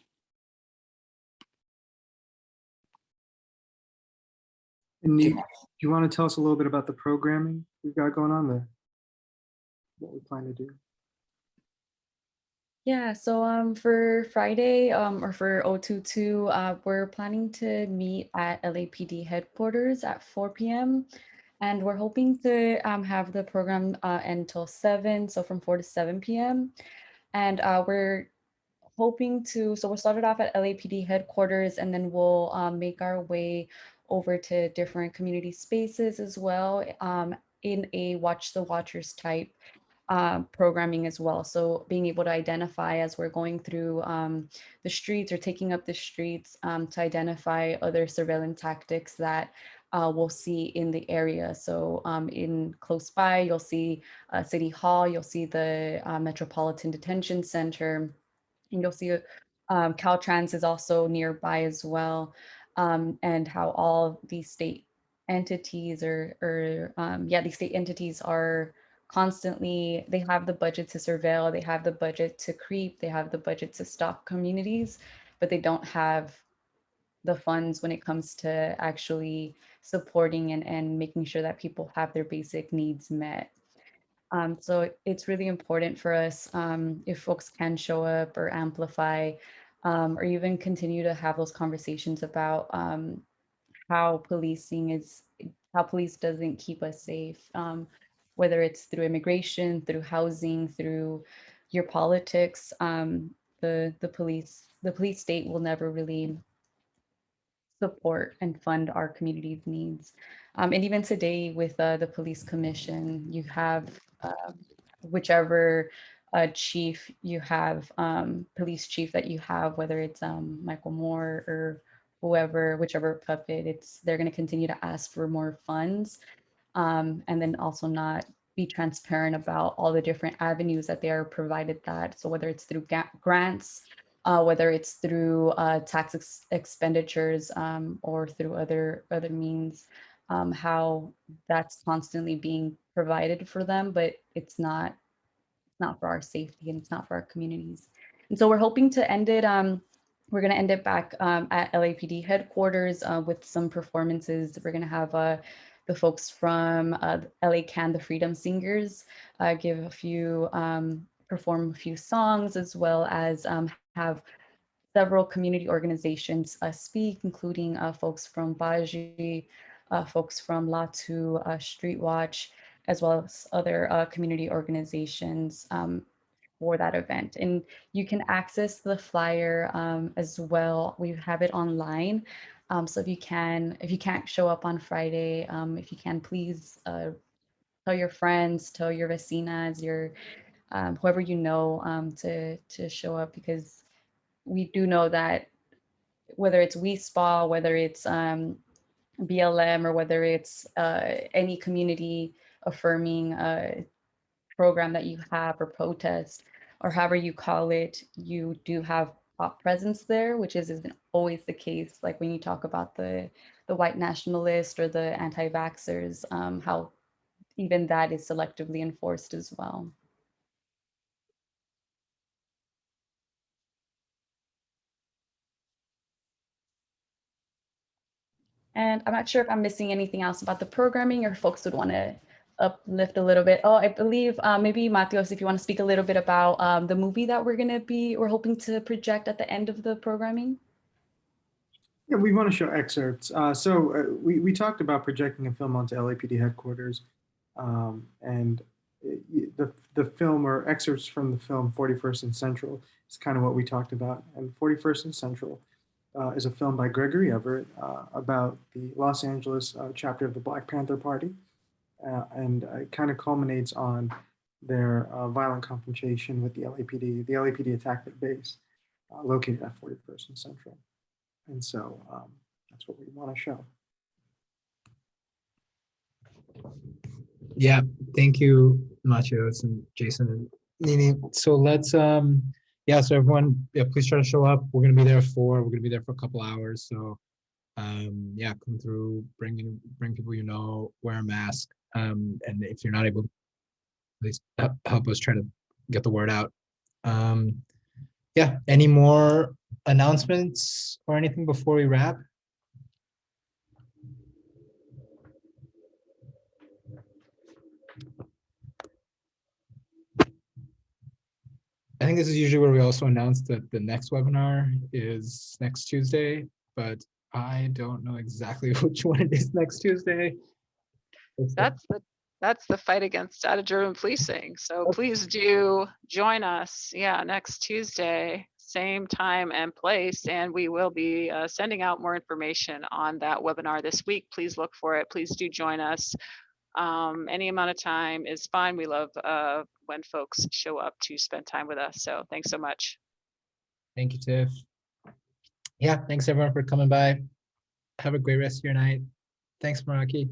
And do you want to tell us a little bit about the programming we've got going on there? What we plan to do? Yeah, so for Friday or for 022, we're planning to meet at LAPD headquarters at 4 p.m. And we're hoping to have the program until 7, so from 4 to 7 p.m. And we're hoping to, so we'll start it off at LAPD headquarters, and then we'll make our way over to different community spaces as well in a Watch the Watchers type programming as well. So being able to identify as we're going through the streets or taking up the streets to identify other surveillance tactics that we'll see in the area. So in close by, you'll see City Hall, you'll see the Metropolitan Detention Center, and you'll see Caltrans is also nearby as well, and how all these state entities these state entities are constantly, they have the budget to surveil, they have the budget to creep, they have the budget to stop communities, but they don't have the funds when it comes to actually supporting and making sure that people have their basic needs met. So it's really important for us if folks can show up or amplify or even continue to have those conversations about how police doesn't keep us safe, whether it's through immigration, through housing, through your politics. The police state will never really support and fund our community's needs. And even today with the police commission, you have whichever chief you have, police chief that you have, whether it's Michael Moore or whoever, whichever puppet, they're going to continue to ask for more funds, and then also not be transparent about all the different avenues that they are provided that. So whether it's through grants, whether it's through tax expenditures or through other means, how that's constantly being provided for them, but it's not for our safety and it's not for our communities. And so we're hoping to end it. We're going to end it back at LAPD headquarters with some performances. We're going to have the folks from LA Can, the Freedom Singers, give a few, perform a few songs, as well as have several community organizations speak, including folks from BAJI, folks from Latu, Street Watch, as well as other community organizations for that event. And you can access the flyer as well. We have it online So if you can't show up on Friday, if you can, please tell your friends, tell your vecinas, your whoever you know to show up, because we do know that whether it's WeSpa, whether it's BLM, or whether it's any community affirming program that you have or protest or however you call it, you do have pop presence there, which isn't always the case. Like when you talk about the white nationalist or the anti-vaxxers, how even that is selectively enforced as well. And I'm not sure if I'm missing anything else about the programming, or folks would want to uplift a little bit. Oh, I believe maybe Matios, if you want to speak a little bit about the movie that we're hoping to project at the end of the programming. Yeah, we want to show excerpts. We talked about projecting a film onto LAPD headquarters, and the film or excerpts from the film 41st and Central is kind of what we talked about. And 41st and Central is a film by Gregory Everett about the Los Angeles chapter of the Black Panther Party, and it kind of culminates on their violent confrontation with the LAPD. The LAPD attacked their base located at 41st and Central. And so that's what we want to show. Yeah, thank you, Machios and Jason and Nini. So let's, yeah, so everyone, yeah, please try to show up. We're gonna be there for a couple hours. So yeah, come through, bring people you know, wear a mask. And if you're not able to, please help us try to get the word out. Yeah, any more announcements or anything before we wrap? I think this is usually where we also announce that the next webinar is next Tuesday, but I don't know exactly which one it is next Tuesday. That's the fight against data-driven policing. So please do join us. Yeah, next Tuesday, same time and place, and we will be sending out more information on that webinar this week. Please look for it. Please do join us. Any amount of time is fine. We love when folks show up to spend time with us. So thanks so much. Thank you, Tiff. Yeah, thanks everyone for coming by. Have a great rest of your night. Thanks, Maraky.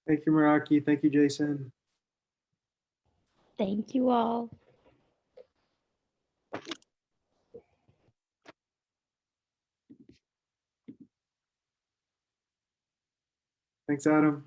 Thank you, Maraky. Thank you, Jason. Thank you all. Thanks, Adam.